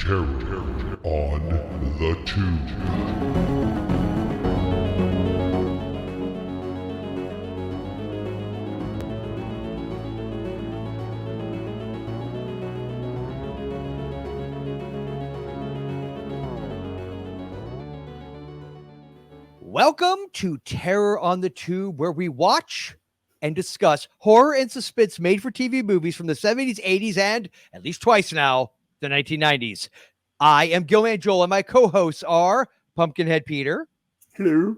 Terror on the Tube. Welcome to Terror on the Tube, where we watch and discuss horror and suspense made-for-TV movies from the 70s, 80s, and, at least twice now, the 1990s. I am Gilman Joel, and my co-hosts are Pumpkinhead Peter. Hello.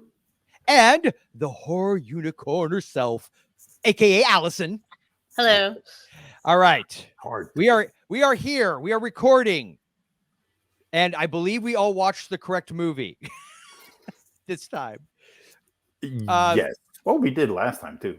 And the horror unicorn herself, a.k.a. Allyson. Hello. All right. Hard. We are here. We are recording. And I believe we all watched the correct movie this time. Yes. Well, we did last time too.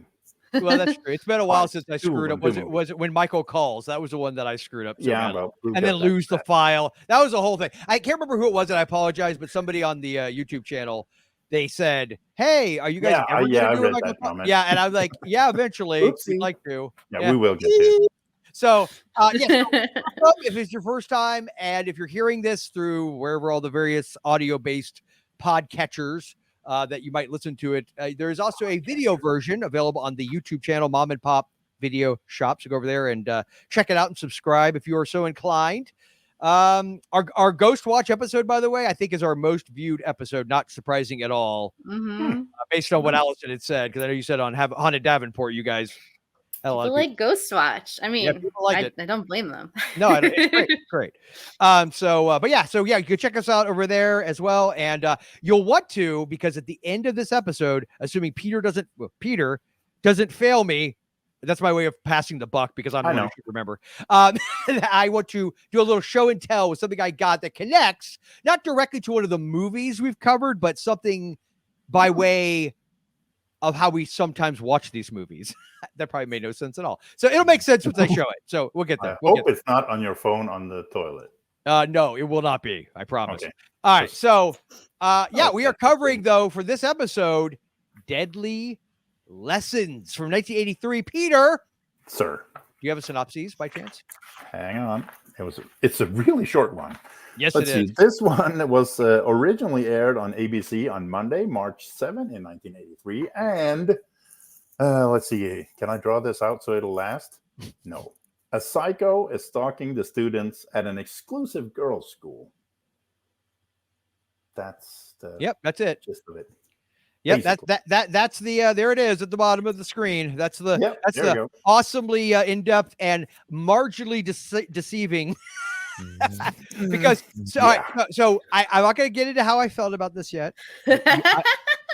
Well, that's true. It's been a while since I two screwed of up. them, Was it when Michael calls? That was the one that I screwed up. So Yeah, bad. well, And then lose the file. That was the whole thing. I can't remember who it was, and I apologize, but somebody on the YouTube channel, they said, "Hey, are you guys ever I gonna do read a Michael that call?" comment. Yeah, and I'm like, "Yeah, eventually, we'd Oopsie. like to." Yeah, we will get to it. So, if it's your first time, and if you're hearing this through wherever all the various audio-based podcatchers that you might listen to it, there is also a video version available on the YouTube channel, Mom and Pop Video Shop. So go over there and check it out and subscribe if you are so inclined. Our Ghost Watch episode, by the way, I think is our most viewed episode. Not surprising at all, based on what Allyson had said, because I know you said on Haunted Davenport, you guys. People like Ghost Watch. I mean, people liked it. I don't blame them. No, it's great. It's great. So you can check us out over there as well. And you'll want to, because at the end of this episode, assuming Peter doesn't fail me, that's my way of passing the buck because I'm the one who should remember. I want to do a little show and tell with something I got that connects not directly to one of the movies we've covered, but something by way of how we sometimes watch these movies. That probably made no sense at all. So it'll make sense once I show it. So we'll get there. I hope it's not on your phone on the toilet. No, it will not be. I promise. Okay. All right. So, we are covering, though, for this episode, Deadly Lessons from 1983. Peter. Sir. Do you have a synopsis by chance? Hang on. It's a really short one. Yes, Let's it is. see. This one was originally aired on ABC on Monday, March 7 in 1983. And let's see. Can I draw this out so it'll last? No. A psycho is stalking the students at an exclusive girls' school. That's That's it. gist of it. Yep, Basically. that's the there it is at the bottom of the screen. That's the There you go. awesomely in-depth and marginally deceiving. Because I'm not going to get into how I felt about this yet.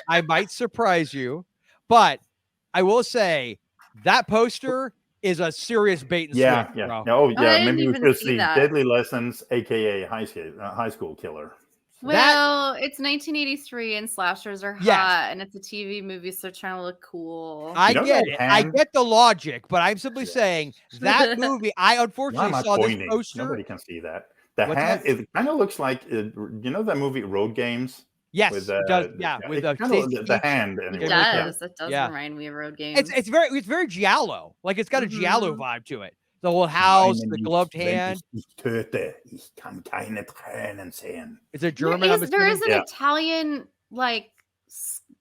I might surprise you, but I will say that poster is a serious bait and switch. Yeah. Bro. Oh, I yeah. didn't Maybe we even should see see that. Deadly Lessons, aka high school killer. Well, it's 1983 and slashers are hot, Yes. and it's a TV movie, so they're trying to look cool. I You know get that it. I hand? get the logic, but I'm simply saying that movie. I Why unfortunately am I saw this pointing? poster. Nobody can see that. The What's hand, that? it kind of looks like, you know that movie Road Games? Yes, With, it does. Yeah, with it's the kinda the hand. It Anyway. does. That does Yeah. remind me of Road Games. It's very giallo. Like it's got a giallo Mhm. vibe to it. The whole house, the Meinen gloved nicht, wenn hand. ich dich töte, ich kann keine Tränen sehen. It's a German. I'm There is assuming. an Italian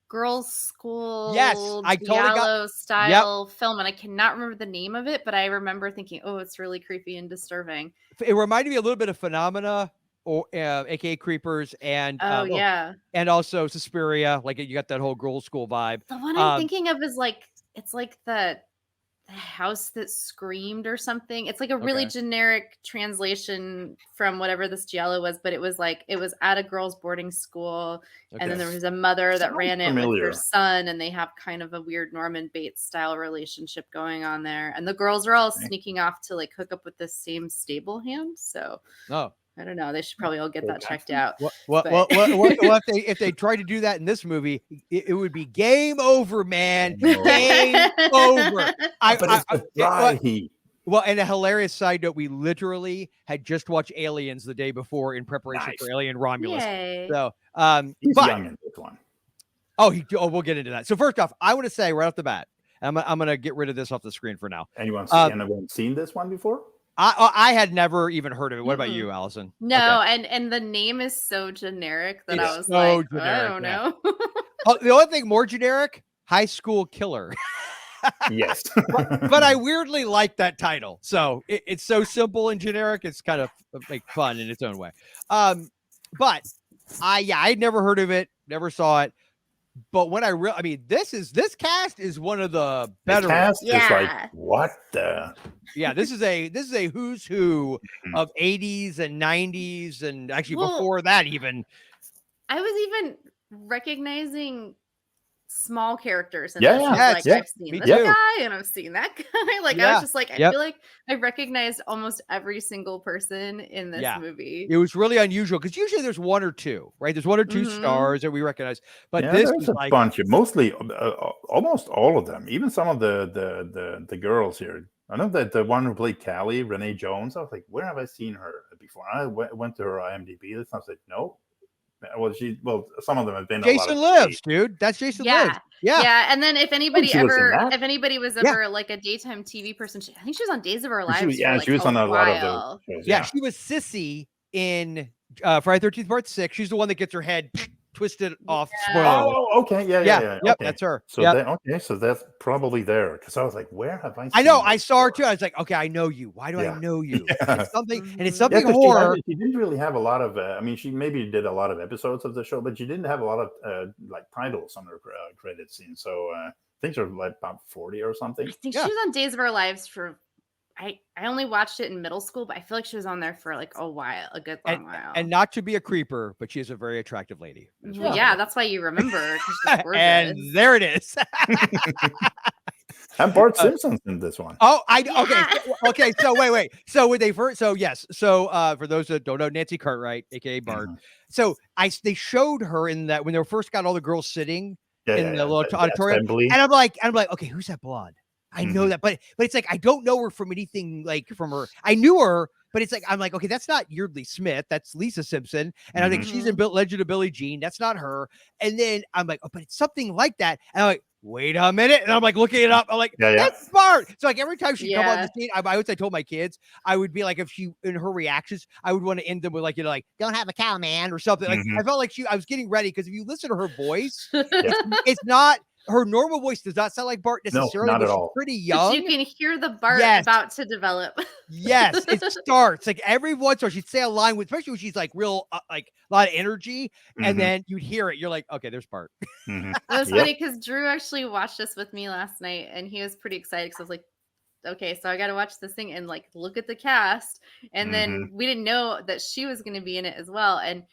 girls' school Yes, I totally got- giallo style film, and I cannot remember the name of it, but I remember thinking, oh, it's really creepy and disturbing. It reminded me a little bit of Phenomena, or aka Creepers, and Yeah. and also Suspiria. Like you got that whole girls' school vibe. The one I'm thinking of is it's like the house that screamed or something. It's like a really Okay. generic translation from whatever this giallo was, but it was at a girls' boarding school, and then there was a mother that Sounds ran it with familiar. her son, and they have kind of a weird Norman Bates style relationship going on there. And the girls are all Okay. sneaking off to hook up with this same stable hand. So Oh, I don't know. They should probably all get that Okay. checked out. well, if they tried to do that in this movie, it would be game over, man. Game over. But it's the dry heat. Well, and a hilarious side note: we literally had just watched Aliens the day before in preparation Nice. for Alien Romulus. Yay. So, He's but young in this one. we'll get into that. So first off, I want to say right off the bat, I'm gonna get rid of this off the screen for now. Anyone seen this one before? I had never even heard of it. What about Mm-mm. you, Allison? No, Okay. and the name is so generic that I It's was so like, I generic, don't yeah. know. Oh, the only thing more generic, High School Killer. Yes. But I weirdly like that title. So it's so simple and generic. It's kind of like fun in its own way. But I'd never heard of it, never saw it. But when I mean, this cast is one of the better The cast ones. is like, Yeah. what the? Yeah, this is a who's who of 80s and 90s and actually Well, before that even. I was even recognizing small characters in Yeah, this. yeah, I was yes, like, yeah, I've seen me this too. guy and I've seen that guy. Like I Yeah, was just like, I yep. feel like I recognized almost every single person in this Yeah. movie. It was really unusual because usually there's one or two, right? There's one or two Mhm. stars that we recognize, but Yeah, this there's was a like, bunch of mostly, almost all of them. Even some of the girls here. I know that the one who played Callie, Renee Jones. I was like, where have I seen her before? I went to her IMDb. And I was like, no. Well, some of them have been a Jason lot of Lives, dude. That's Jason Yeah. Lives. Yeah. Yeah, and then if anybody she was in ever, that. if anybody was Yeah. ever like a daytime TV person, I think she was on Days of Our She Lives. was, yeah, for like she was on a lot of while. those shows. Yeah, she was Sissy in Friday 13th Part 6. She's the one that gets her head twisted off. Spoiler alert. Oh, okay, yeah. Yep, Okay. that's her. So Yep. so that's probably there because I was like, where have I? Seen I know. her I saw her before? too. I was like, okay, I know you. Why do I Yeah. know you? Yeah. It's something, and it's Mhm. something 'cause horror. she didn't really have a lot of. I mean, she maybe did a lot of episodes of the show, but she didn't have a lot of like titles on her credit scene. So I think they're like about 40 or something. I think Yeah. she was on Days of Our Lives for. I only watched it in middle school, but I feel like she was on there for like a while, a good long while. And not to be a creeper, but she is a very attractive lady. Yeah, that's why you remember her, 'cause she's gorgeous. And there it is. And Bart Simpson's in this one. Okay. So wait. So when they first, so yes. So for those that don't know, Nancy Cartwright, aka Bart. Mhm. So they showed her in that when they first got all the girls sitting in the little That auditorium, assembly. and I'm like, okay, who's that blonde? I know Mhm. that, but it's like I don't know her from anything like from her. I knew her, but it's like I'm like, okay, that's not Yeardley Smith, that's Lisa Simpson, and I think she's in Legend of Billie Jean. That's not her. And then I'm like, oh, but it's something like that. And I'm like, wait a minute, and I'm like looking it up. I'm like, that's Bart. So like every time she come on the scene, I always told my kids, I would be like, if she in her reactions, I would want to end them with like, like don't have a cow, man, or something. Like I felt like I was getting ready because if you listen to her voice, it's not. Her normal voice does not sound like Bart necessarily. No, not at she's all. pretty young. But you can hear the Bart about to develop. Yes, it starts like every once in a while she'd say a line with, especially when she's like real, like a lot of energy, and then you'd hear it. You're like, okay, there's Bart. It was funny because Drew actually watched this with me last night, and he was pretty excited because I was like, okay, so I got to watch this thing and like look at the cast, and then we didn't know that she was going to be in it as well, and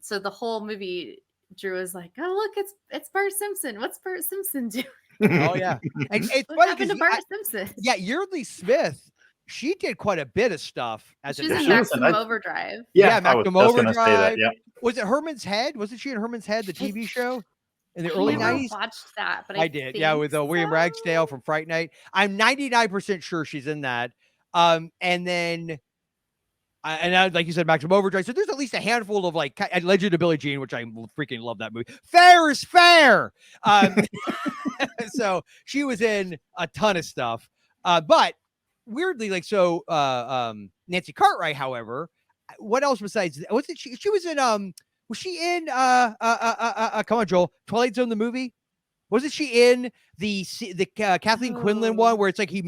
so the whole movie. Drew was like, "Oh, look, it's Bart Simpson. What's Bart Simpson doing?" Oh yeah, and it's what funny happened to Bart Simpson? Yeah, Yeardley Smith, she did quite a bit of stuff as she was in Maximum Overdrive. Yeah, Maximum Overdrive. Say that, yeah. Was it Herman's Head? Wasn't she in Herman's Head, the TV show in the early 90s? Watched that, but I did. Yeah, with William Ragsdale from Fright Night. I'm 99% sure she's in that. And then. And like you said, Maximum Overdrive. So there's at least a handful of like Legend of Billie Jean, which I freaking love that movie. Fair is fair. So she was in a ton of stuff. But weirdly, like Nancy Cartwright, however, what else besides wasn't she was in was she in come on, Joel, Twilight Zone the movie? Wasn't she in the Kathleen Quinlan one where it's like he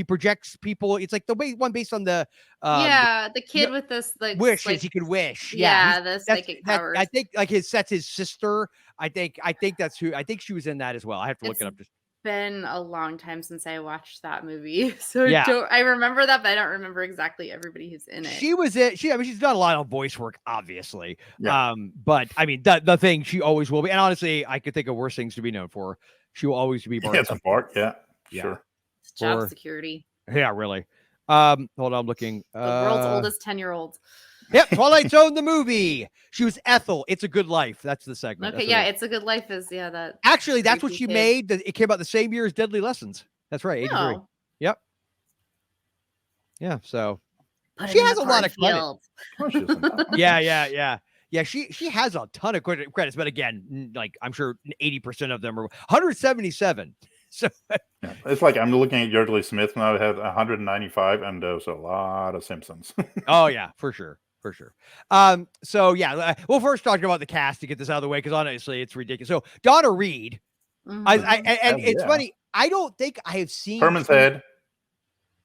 projects people? It's like the one based on the the kid with this like wishes like, he could wish. Yeah, the psychic powers. I think like that's his sister. I think that's who. I think she was in that as well. I have to look it up. Just been a long time since I watched that movie, so I remember that, but I don't remember exactly everybody who's in it. She was it. I mean, she's done a lot of voice work, obviously. Yeah. But I mean, the thing she always will be, and honestly, I could think of worse things to be known for. She will always be Bart. Yeah, it's a Bart. Yeah, sure. It's job security. Yeah, really. Hold on, I'm looking. The world's oldest 10-year-old. Yep, Twilight Zone the movie. She was Ethel. It's a Good Life. That's the segment. Okay, yeah, It's a Good Life is that. Actually, that's what she made. It came out the same year as Deadly Lessons. That's right, 83. Oh. Yep. Yeah, so she has a lot of credit. Yeah. She has a ton of credits, but again, like I'm sure 80% of them are 177. So Yeah. It's like I'm looking at Yardley Smith now. It had 195, and there's a lot of Simpsons. oh yeah, for sure. For sure. So yeah, we'll first talk about the cast to get this out of the way because honestly, it's ridiculous. So Donna Reed, Mhm. and Hell it's yeah. funny. I don't think I have seen Herman's Head.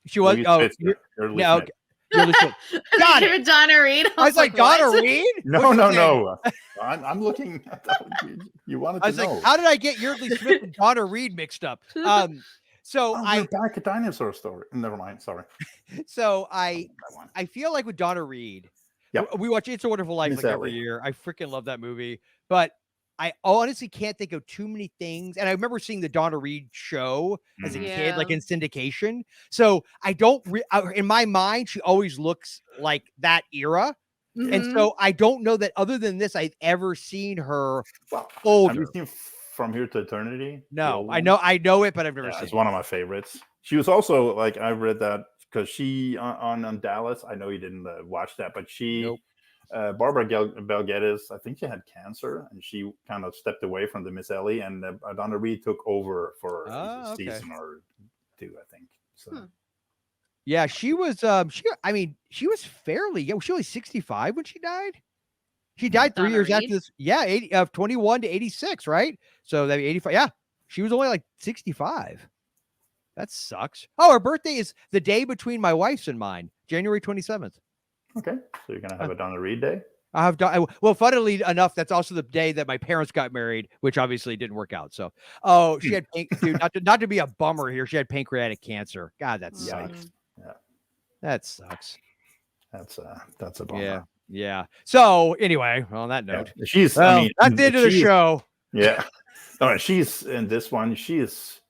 She was. Louis Oh, Spitzer, Yardley no. Smith. Yardley Smith. Got Give it. it Donna Reed. I was like, Donna what? Reed? No, What's no, her name? no. I'm looking. You wanted I to was know. like, how did I get Yardley Smith and Donna Reed mixed up? So Oh, I we're back at Dinosaur Story. Never mind. Sorry. so That one. I feel like with Donna Reed, Yep. we watch It's a Wonderful Life Miss like every Ellie. year. I freaking love that movie, but I honestly can't think of too many things. And I remember seeing the Donna Reed show as a Mhm. kid, like Yeah. in syndication. So I don't, in my mind, she always looks like that era. And Mhm. so I don't know that other than this, I've ever seen her Well, older. have you seen From Here to Eternity? The No, old I one? know it, but I've never Yeah, seen it's it. one of my favorites. She was also like I read that because she on Dallas. I know you didn't watch that, but she Nope. Barbara Bel Geddes, I think she had cancer, and she kind of stepped away from the Miss Ellie, and Donna Reed took over for a Okay. season or two, I think. So Yeah, she was she was fairly young. She was only 65 when she died. She died 3 Donna years after Reed? this. Yeah, 80 of 21 to 86, right? So that'd be 85. Yeah. She was only like 65. That sucks. Oh, her birthday is the day between my wife's and mine, January 27th. okay, so you're gonna have a Donna Reed day. I have done well, funnily enough, that's also the day that my parents got married, which obviously didn't work out. So, oh, she had dude, not to be a bummer here. She had pancreatic cancer. God, that sucks. Yikes. Yeah. That sucks. That's a bummer. Yeah. Yeah. So anyway, on that Yeah. note, She's. well, I mean, that's the end of the she's- show. Yeah. No, she's in this one. She is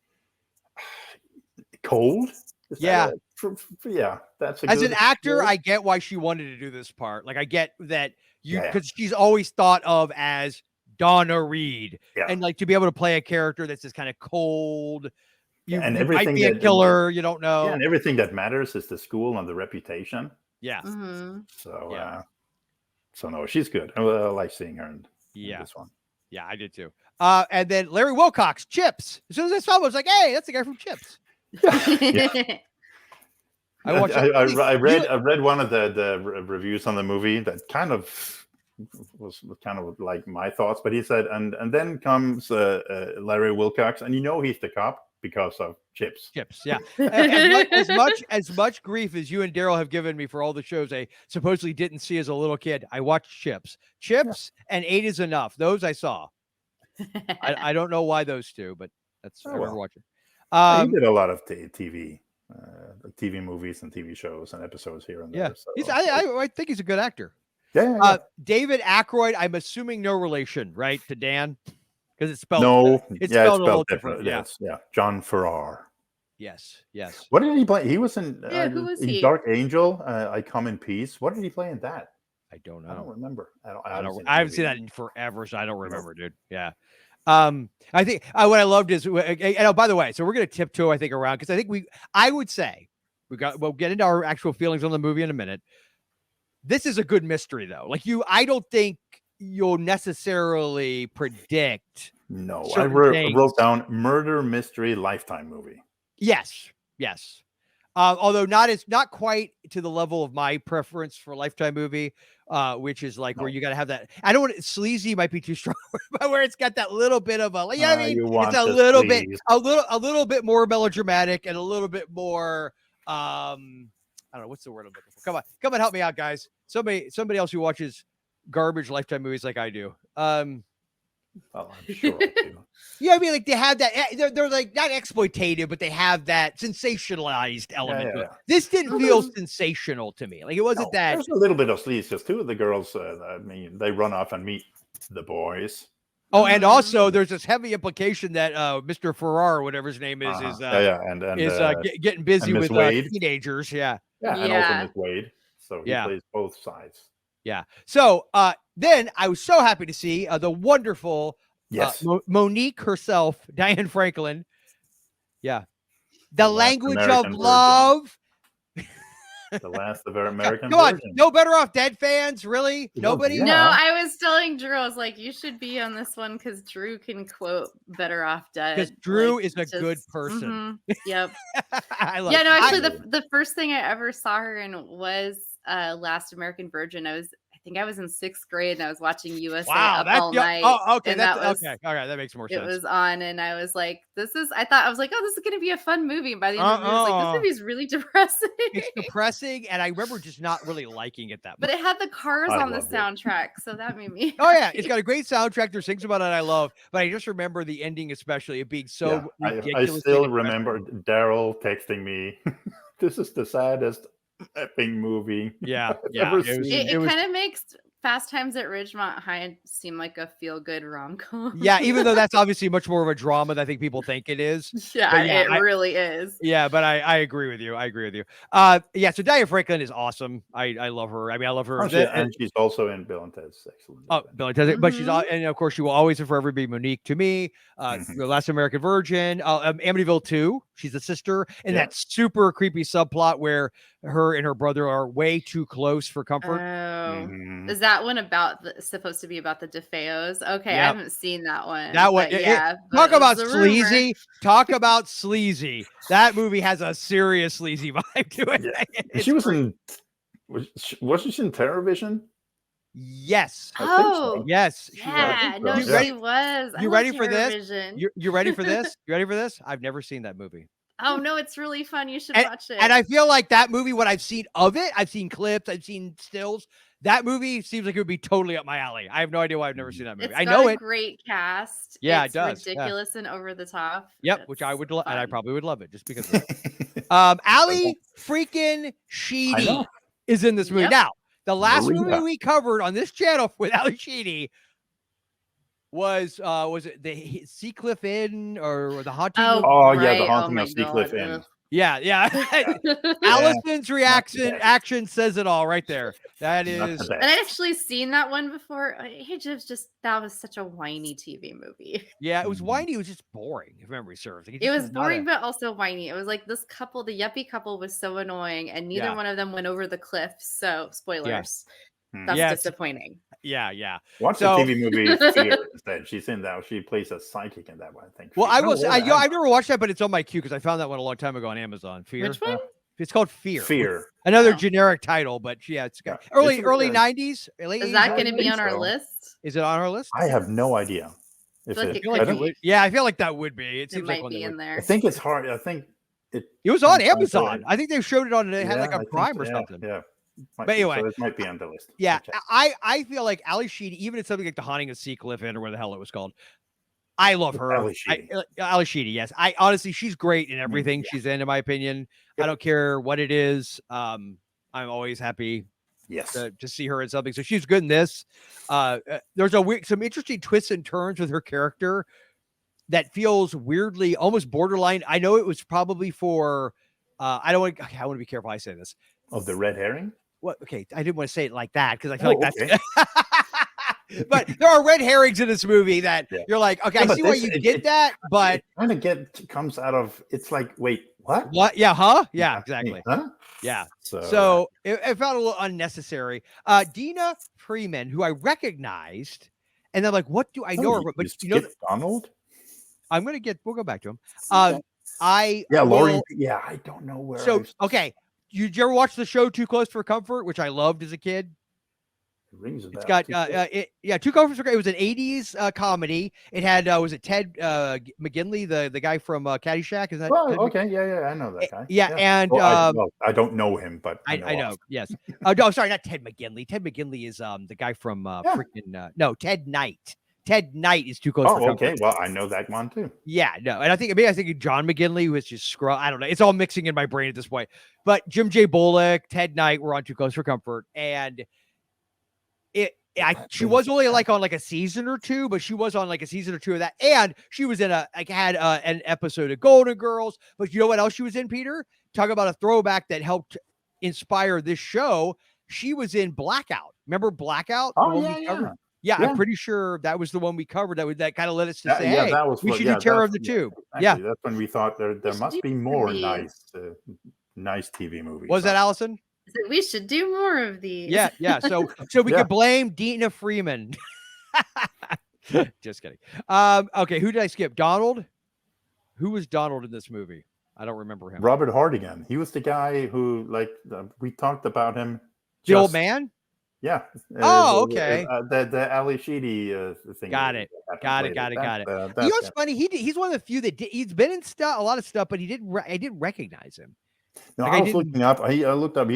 cold. Is that Yeah. yeah. That's a As good an actor, word? I get why she wanted to do this part. Like I get that Yeah. because she's always thought of as Donna Reed, Yeah. and like to be able to play a character that's just kind of cold. You, and you might everything be a that- killer. You don't know. Yeah, and everything that matters is the school and the reputation. Yeah. Mhm. So, Yeah. so no, she's good. I like seeing her in Yeah. this one. Yeah, I did too. And then Larry Wilcox, Chips. As soon as I saw him, I was like, "Hey, that's the guy from Chips." I watched. I read one of the reviews on the movie that kind of was kind of like my thoughts, but he said, and then comes Larry Wilcox, and he's the cop because of Chips. Chips, yeah. As much grief as you and Daryl have given me for all the shows I supposedly didn't see as a little kid, I watched Chips, and 8 is Enough. Those I saw. I don't know why those two, but that's I remember watching. He did a lot of TV movies and TV shows and episodes here and there. Yeah, So, I think he's a good actor. yeah. David Ackroyd, I'm assuming no relation, right, to Dan, because it's spelled It's spelled a little spelled different. Yeah. Yeah. John Farrar. Yes. What did he play? He was in Yeah, who was in he? Dark Angel. I Come in Peace. What did he play in that? I don't know. I don't remember. I haven't seen that in forever, so I don't remember, dude. Yeah. I think what I loved is, and by the way, so we're gonna tiptoe, I think, around because I think I would say we'll get into our actual feelings on the movie in a minute. This is a good mystery, though. Like I don't think you'll necessarily predict. No, I certain wrote down murder mystery Lifetime movie. Yes. Although not quite to the level of my preference for a Lifetime movie, which is like where you got to have that. I don't want sleazy might be too strong, but where it's got that little bit of a, I mean, it's a little bit more melodramatic and a little bit more. I don't know what's the word I'm looking for. Come on, help me out, guys. Somebody else who watches garbage Lifetime movies like I do. Well, I'm sure I do. Yeah, I mean, like they have that. They're like not exploitative, but they have that sensationalized element. To it. This didn't feel sensational to me. Like it wasn't that. There's a little bit of sleaze. Just two of the girls. I mean, they run off and meet the boys. Oh, and also there's this heavy implication that Mr. Farrar, whatever his name is, getting busy with teenagers. Yeah, and also Miss Wade. So he plays both sides. Yeah. So then I was so happy to see the wonderful Monique herself, Diane Franklin. Yeah. The Last language American of love. The last of our American Come on, version. no Better Off Dead fans, really? Well, Nobody? yeah. No, I was telling Drew, I was like, you should be on this one because Drew can quote Better Off Dead. Because Drew like, is a good person. Yep. I love Yeah, no, actually, I- the first thing I ever saw her in was Last American Virgin. I think I was in 6th grade and I was watching USA Wow, Up that's All Night. oh, okay, and that's that was, okay. All right, that makes more It sense. was on, and I was like, I was like, oh, this is gonna be a fun movie. And by the end of the movie, I was like, this movie's really depressing. It's depressing, and I remember just not really liking it that much. But it had the Cars I on the loved it. soundtrack, so that made me. Oh yeah, it's got a great soundtrack. There's things about it I love, but I just remember the ending, especially it being so I ridiculous. still remember Daryl texting me, "This is the saddest epping movie." Yeah, I've yeah. ever It was, seen." It was kind of makes Fast Times at Ridgemont High seem like a feel-good rom-com. yeah, even though that's obviously much more of a drama than I think people think it is. yeah, But yeah, it really is. Yeah, but I agree with you. I agree with you. Yeah, so Diane Franklin is awesome. I love her. I mean, I love her. And she's also in Bill and Ted's Excellent. Oh, Billy does it, but she's Mhm. and of course she will always and forever be Monique to me. The Last American Virgin, Amityville 2. She's a sister, and Yeah. that super creepy subplot where her and her brother are way too close for comfort. Oh, Mhm. is that one supposed to be about the DeFeos? Okay, I Yep. haven't seen that one. That one, but yeah. talk but it was about the rumor. sleazy. Talk about sleazy. That movie has a serious sleazy vibe to it. Yeah. It's She was great. in. Wasn't she in TerrorVision? Yes. I think so. Oh, Yes. she was. yeah. No, You Yeah. she was. I you love ready for this? TerrorVision. You ready for this? You ready for this? I've never seen that movie. Oh no, it's really fun. You should And- watch it. And I feel like that movie, what I've seen of it, I've seen clips, I've seen stills. That movie seems like it would be totally up my alley. I have no idea why I've never seen that movie. It's I got know a it. great cast. Yeah, it it's does, yeah. ridiculous and over the top. Yep, which I It's would, and I fun. probably would love it just because of that. Ally freaking Sheedy know. is in this movie. Yep. Now, the last Maria. movie we covered on this channel with Ally Sheedy was it the Seacliff Inn or the Haunting? Oh, Oh, yeah, right. The Haunting my of Seacliff God. Inn. Yeah. Allison's action says it all right there. That Not is the And best. I'd actually seen that one before. That was such a whiny TV movie. yeah, it was whiny, it was just boring, if memory serves. Like, It was just not boring, a- but also whiny. It was like this couple, the yuppie couple was so annoying, and neither Yeah. one of them went over the cliff. So, spoilers. Hmm. That's Yes. disappointing. yeah. Watch So- the TV movie Fear instead. She's in that. She plays a psychic in that one, I think. Well, Fear. I will Oh, say, yeah, I've never watched that, but it's on my queue because I found that one a long time ago on Amazon. Fear. Which one? It's called Fear. Fear. Another Oh. generic title, but yeah, it's got Yeah, early it's early okay. 90s. Late Is 80s, that early going to be 90s? on our so. list? Is it on our list? I have no idea. If Like it, it I feel I, like don't- it would. Yeah, I feel like that would be. It It seems like might one be that in would. there. I think it's hard. I think it It was on sometimes Amazon. I think they showed it on. They had like yeah, a I think Prime so, or yeah, something. Yeah. Might But be, anyway. so it might be on the list. Yeah, Okay. I feel like Ally Sheedy, even in something like The Haunting of Seacliff Inn or where the hell it was called, I love her. Ally Sheedy. Ally Sheedy, yes. I honestly, she's great in everything yeah. she's in my opinion. I Yep. don't care what it is. I'm always happy Yes. to see her in something. So she's good in this. There's some interesting twists and turns with her character that feels weirdly almost borderline. I know it was probably for. I want to be careful. I say this. Of the red herring? What? Okay, I didn't want to say it like that because I feel Oh, like okay. that's. But there are red herrings in this movie that Yeah. you're like, okay, Yeah, I but see why this- you it- did it- that, but It kind of comes out of, it's like, wait, what? what? Yeah, huh? Yeah, Hey, exactly. Huh? Yeah. So, So it felt a little unnecessary. Dina Freeman, who I recognized, and I'm like, what do I know her? you But you know, skipped Donald? we'll go back to him. Okay. Yeah, Lori. will- Yeah, I don't know where. So I've- okay, did you ever watch the show Too Close for Comfort, which I loved as a kid? It rings a It's bell. got Too Close for Comfort. It was an '80s comedy. It had was it Ted McGinley, the guy from Caddyshack? Is that? Well, Ted okay, yeah, I know that guy. Yeah, and Well, I don't know him, but I of know. him. Yes. Oh no, sorry, not Ted McGinley. Ted McGinley is the guy from freaking no, Ted Knight. Ted Knight is Too Close for Oh, Comfort. okay. Well, I know that one too. Yeah, no, and I think John McGinley was just scrub. I don't know. It's all mixing in my brain at this point. But Jim J. Bullock, Ted Knight were on Too Close for Comfort, and she was only like on like a season or two, but she was on like a season or two of that, and she was in had an episode of Golden Girls. But you know what else she was in, Peter? Talk about a throwback that helped inspire this show. She was in Blackout. Remember Blackout? The Oh, one yeah, we covered? yeah. Yeah, Yeah. I'm pretty sure that was the one we covered. That kind of led us to That- say, yeah, hey, that was we what- should yeah, do Terror of the that's- Tube. Exactly. Yeah. That's when we thought there should must do be more movies. nice Nice TV movies. Was that Allison? So we should do more of these. Yeah. So we Yeah. could blame Dina Freeman. Just kidding. Okay, who did I skip? Donald? Who was Donald in this movie? I don't remember him. Robert Hardigan. He was the guy who, like, we talked about him. The old man? Yeah. Oh, okay. The Ali Sheedy thing. Got it. Got it. That's You know him. what's funny? He's one of the few that he's been in a lot of stuff, but I didn't recognize him. No, Like, I was looking up. I looked up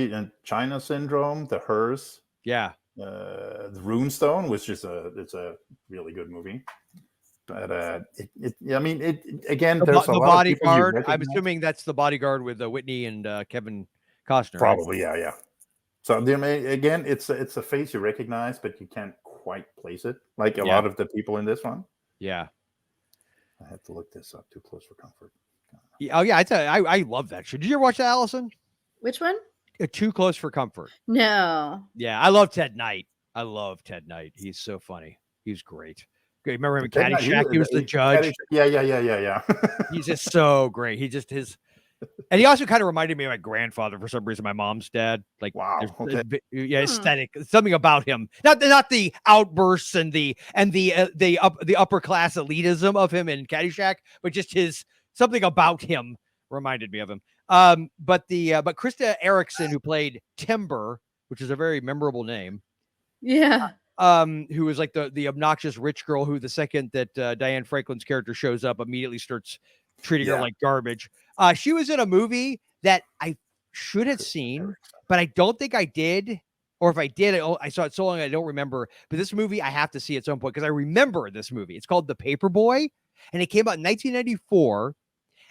China Syndrome, The Hers, Yeah. the Runestone, which is it's a really good movie. But again, there's a The lot of people you Bodyguard. I'm recognize. assuming that's The Bodyguard with Whitney and Kevin Costner. right? Probably, yeah. So again, it's a face you recognize, but you can't quite place it, like a lot of the people in this one. Yeah. I have to look this up. Too Close for Comfort. Oh yeah, I love that show. Did you ever watch that, Allison? Which one? Too Close for Comfort. No. Yeah, I love Ted Knight. I love Ted Knight. He's so funny. He's great. Remember him in Ted Knight, Caddyshack? He was the judge. Yeah. He's just so great. And he also kind of reminded me of my grandfather for some reason. My mom's dad. Like, Wow, okay. aesthetic. Something about him. Not the outbursts and the upper class elitism of him in Caddyshack, but just something about him reminded me of him. But Krista Erickson, who played Timber, which is a very memorable name. Yeah. Who was like the obnoxious rich girl who the second that Diane Franklin's character shows up immediately starts treating her like garbage. She was in a movie that I should have seen, but I don't think I did. Or if I did, I saw it so long I don't remember. But this movie I have to see at some point because I remember this movie. It's called The Paperboy, and it came out in 1994.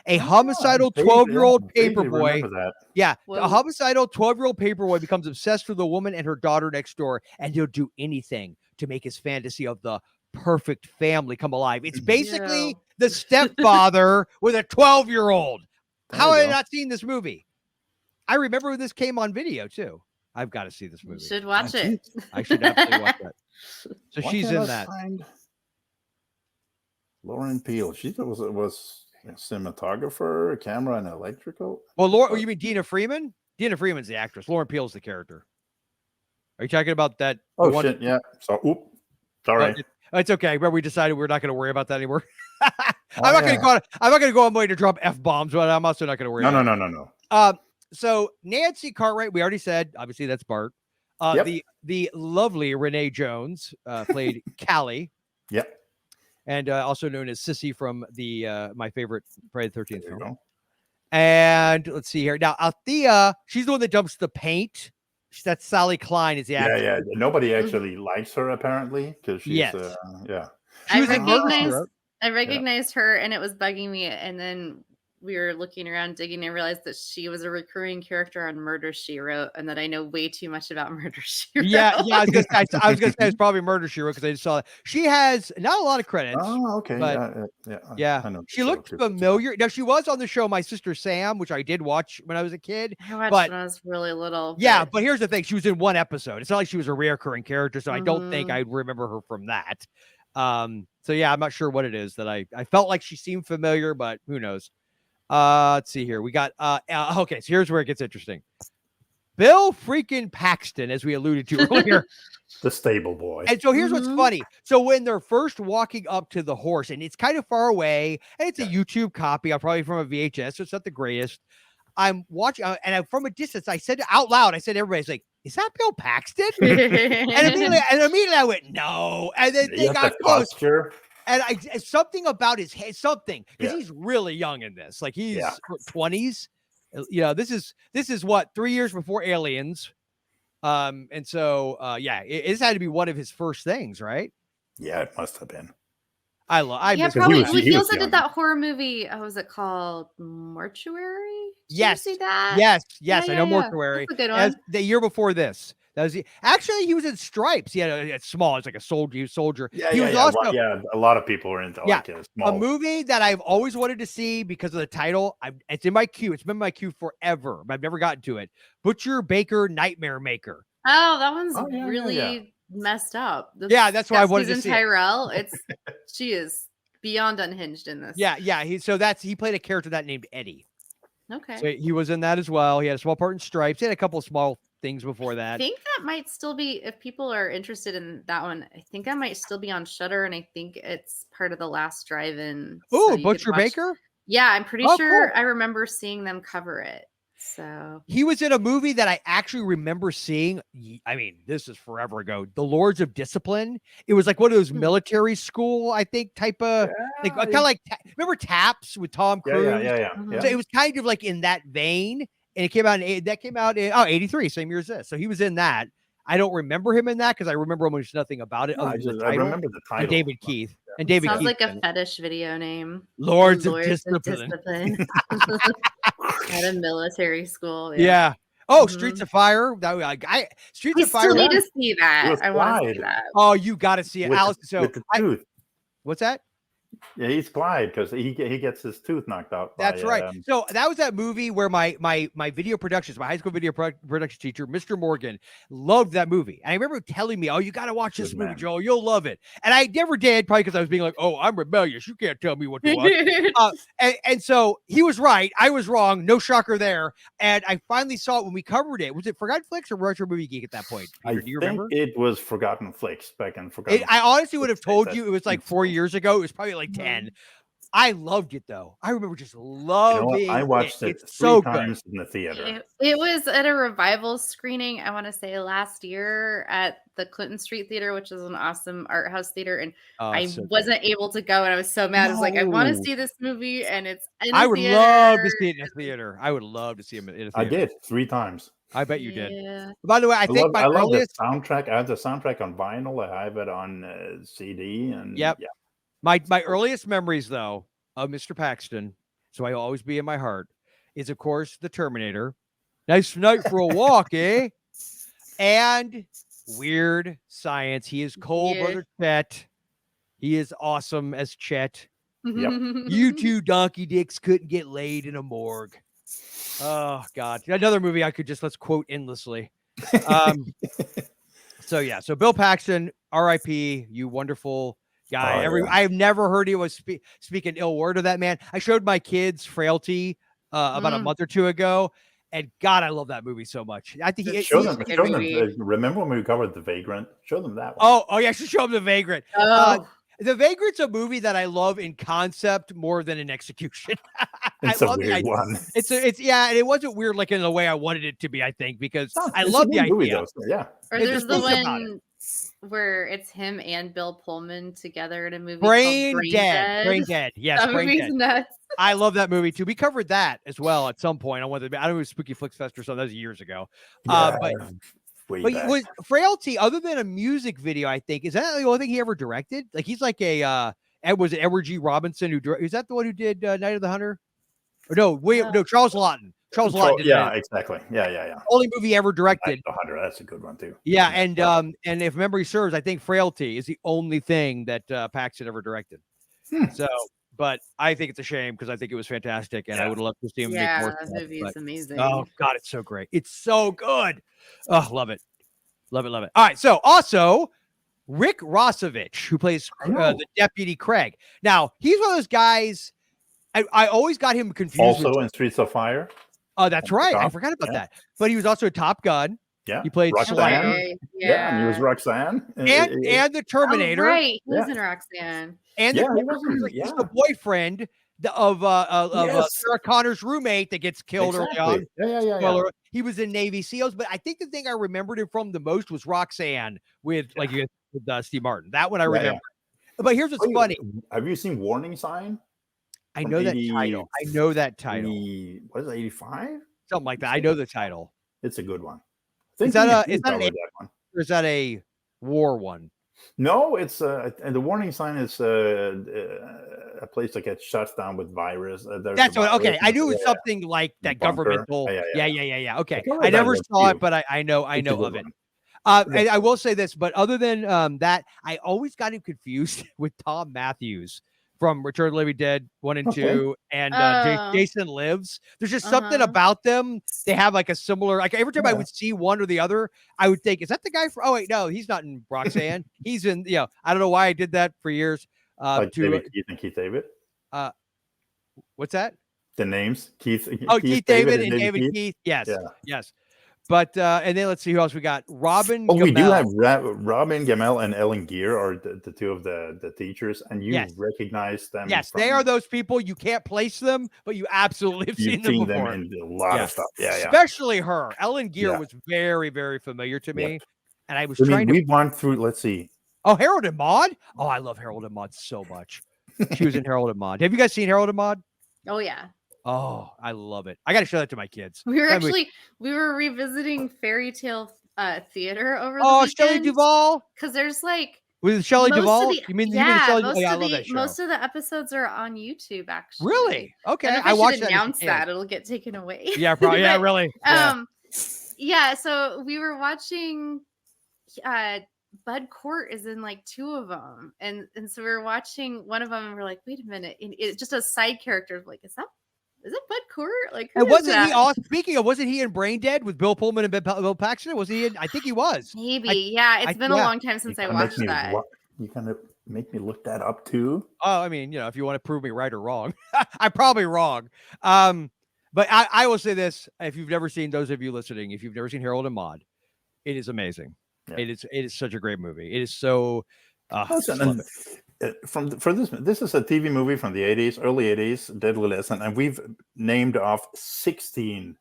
A homicidal 12-year-old paperboy. Yeah, a homicidal 12-year-old paperboy becomes obsessed with a woman and her daughter next door, and he'll do anything to make his fantasy of the perfect family come alive. It's basically the stepfather with a 12-year-old. How have I not seen this movie? I remember when this came on video too. I've got to see this movie. You should watch it. I should absolutely watch that. So she's in that. Lauren Peel. She was a cinematographer, camera, and electrical. Well, Laura, you mean Dina Freeman? Dina Freeman's the actress. Lauren Peel's the character. Are you talking about that? Oh shit! Yeah. So, sorry. It's okay. But we decided we're not going to worry about that anymore. I'm not going to go on my way to drop F-bombs, but I'm also not going to worry. No. So Nancy Cartwright, we already said, obviously that's Bart. The lovely Renee Jones played Callie. Yep. And also known as Sissy from my favorite Friday the 13th film. And let's see here. Now, Althea, she's the one that dumps the paint. That's Sally Klein is the actress. Yeah. Nobody actually likes her apparently because she's I recognized her, and it was bugging me. And then we were looking around, digging, and realized that she was a recurring character on Murder, She Wrote, and that I know way too much about Murder, She Wrote. Yeah. I was gonna say it's probably Murder, She Wrote because I just saw that. She has not a lot of credits. Oh, okay. But I know she looked familiar. Now she was on the show My Sister Sam, which I did watch when I was a kid. I watched when I was really little. Yeah, but here's the thing: she was in one episode. It's not like she was a reoccurring character, so I don't think I'd remember her from that. So yeah, I'm not sure what it is that I felt like she seemed familiar, but who knows. Let's see here. We got okay, so here's where it gets interesting. Bill freaking Paxton, as we alluded to earlier. The stable boy. And so here's what's funny. So when they're first walking up to the horse, and it's kind of far away, and it's a YouTube copy, probably from a VHS, so it's not the greatest. I'm watching, and from a distance, I said out loud, everybody's like, is that Bill Paxton? and immediately I went, no. And then they got close. Posture. And something about his head, because he's really young in this. Like he's 20s. This is what 3 years before Aliens. And so it had to be one of his first things, right? Yeah, it must have been. Probably. He also did that horror movie. What was it called? Mortuary? Did you see that? Yes. I know Mortuary. That's a good one. The year before this. Actually, he was in Stripes. He had a small. It's like a soldier. He was also a lot of people are into a movie that I've always wanted to see because of the title. It's in my queue. It's been in my queue forever, but I've never gotten to it. Butcher Baker Nightmare Maker. Oh, that one's really messed up. That's why I wanted to see Tyrell. She is beyond unhinged in this. He played a character that named Eddie. Okay. So he was in that as well. He had a small part in Stripes. He had a couple of small things before I that. think that might still be, if people are interested in that one, I think that might still be on Shudder, and I think it's part of the Last Drive-In. Oh, you could Butcher watch- Baker. Yeah, I'm pretty Oh, sure cool. I remember seeing them cover it. So He was in a movie that I actually remember seeing. I mean, this is forever ago. The Lords of Discipline. It was like one of those military school, I think, type of like kind of like remember Taps with Tom Cruise. Yeah. So it was kind of like in that vein, and it came out in 83, same year as this. So he was in that. I don't remember him in that because I remember almost nothing about it. No, other than the I title. remember the title. And David Keith. And David sounds Keith like a in it. fetish video name. Lords of Of Discipline. At a military school. Yeah. Oh, Mhm. Streets of Fire. That Streets I of Fire. still need to see It that. was I want to see Clyde. that. Oh, you got to see it, With the- Allyson. So with the tooth. what's that? Yeah, he's Clyde because he gets his tooth knocked out. That's right. So that was that movie where my video productions, my high school video production teacher, Mr. Morgan, loved that movie. And I remember telling me, "Oh, you got to watch this movie, Joel. You'll love it." And I never did, probably because I was being like, "Oh, I'm rebellious. You can't tell me what to watch." And so he was right. I was wrong. No shocker there. And I finally saw it when we covered it. Was it Forgotten Flicks or Retro Movie Geek at that point? Peter, do you remember? It was Forgotten Flicks back in Forgotten. I honestly would have told you it was like 4 years ago. It was probably like 10. I loved it though. I remember just loving I watched it It's three so times in the theater. It was at a revival screening, I want to say last year at the Clinton Street Theater, which is an awesome art house theater. And I wasn't able to go, and I was so mad. I was like, I want to see this movie, and it's in I would theater. love to see it in a theater. I would love to see him in a theater. I did 3 times. I bet you did. Yeah. By the way, I think I love earliest the soundtrack. I have the soundtrack on vinyl. I have it on CD. And Yep. yeah. My earliest memories though of Mr. Paxton, so I always be in my heart, is of course the Terminator. Nice night for a walk, eh? And Weird Science. He is Cole Brother Chet. He is awesome as Chet. You two donkey dicks couldn't get laid in a morgue. Oh God, another movie I could just let's quote endlessly. So Bill Paxton, R.I.P. You wonderful guy. I've never heard he was speaking ill word of that man. I showed my kids Frailty about a month or two ago, and God, I love that movie so much. I think show them. Remember when we covered The Vagrant? Show them that one. Oh yeah, I should show them The Vagrant. Oh. The Vagrant's a movie that I love in concept more than in execution. It's a weird one. It's and it wasn't weird like in the way I wanted it to be, I think, because I love the idea. Movie, though, so yeah. Or there's the one where it's him and Bill Pullman together in a movie Brain called Dead. Yes, that Brain Dead. Nuts. I love that movie too. We covered that as well at some point. I don't know if it was Spooky Flicks Fest or something. That was years ago. But was Frailty, other than a music video, I think, is that the only thing he ever directed? Like he's like was it Edward G. Robinson is that the one who did Night of the Hunter? Or no, Charles Lawton. Charles Lawton did it. Exactly. Yeah. Only movie he ever directed. Night of the Hunter, that's a good one too. Yeah, and if memory serves, I think Frailty is the only thing that Paxton ever directed. So, but I think it's a shame because I think it was fantastic, and I would love to see him make more. Yeah, that movie is amazing. Oh God, it's so great. It's so good. Oh, love it. Love it. All right. So also Rick Rossovich, who plays the Deputy Craig. Now, he's one of those guys. I always got him confused. Also in Streets of Fire. Oh, that's right. I forgot about that. But he was also a Top Gun. Yeah. He played Roxanne. Yeah, and he was Roxanne. And the Terminator. Oh, right. He was in Roxanne. And he's the boyfriend of Sarah Connor's roommate that gets killed early on. Yeah. He was in Navy SEALs, but I think the thing I remembered him from the most was Roxanne with Steve Martin. That one I remember. But here's what's funny. Have you seen Warning Sign? I know that title. I know that title. What is it, 85? Something like that. I know the title. It's a good one. Is that a war one? No, it's and the Warning Sign is a place that gets shut down with virus. That's what. Okay, I knew it was something like that governmental. Yeah. Okay, I never saw it, but I know of it. And I will say this, but other than that, I always got him confused with Tom Matthews from Return of the Living Dead 1 and 2 and Jason Lives. There's just something about them. They have like a similar, like every time I would see one or the other, I would think, is that the guy from, oh wait, no, he's not in Roxanne. He's in, I don't know why I did that for years. Like David Keith and Keith David. What's that? The names? Keith David and David Keith. Yes. But and then let's see who else we got. Robin. Oh, we do Gamel. have Robin Gamel and Ellen Gear are the two of the teachers, and you Yes. recognize them. Yes, they are those people. You can't place them, but you absolutely have You've seen them before. in a lot Yeah. of stuff. Yeah, yeah. Especially her. Ellen Gear Yeah. was very, very familiar to me. Yep. And I was I trying mean, to. we went through. Let's see. Oh, Harold and Maude. Oh, I love Harold and Maude so much. She was in Harold and Maude. Have you guys seen Harold and Maude? Oh yeah. Oh, I love it. I got to show that to my kids. We were That movie- actually we were revisiting fairy tale theater over the Oh, weekend. Shelley Duvall Because there's like with Shelley most of Duvall. the- You mean yeah, Shelley? most Oh, yeah, I of love the that show. most of the episodes are on YouTube actually. Really? Okay, And if I I watched should that. as a announce kid. that it'll get taken away. Yeah, probably. Yeah, But, really. Yeah. Yeah, so we were watching Bud Court is in like two of them, and so we were watching one of them, and we're like, wait a minute, and it just a side character. Like, is it Bud Court? Like, who And is wasn't that? he also speaking of? Wasn't he in Brain Dead with Bill Pullman and Bill Paxton? Was he in? I think he was. Maybe, yeah. It's been a yeah. long time since I watched that. You kind of make me look that up too. Oh, I mean, if you want to prove me right or wrong, I'm probably wrong. But I will say this: if you've never seen, those of you listening, if you've never seen Harold and Maude, it is amazing. Yeah. It is such a great movie. It is so. Listen, for this is a TV movie from the 80s, early 80s, Deadly Lesson, and we've named off 16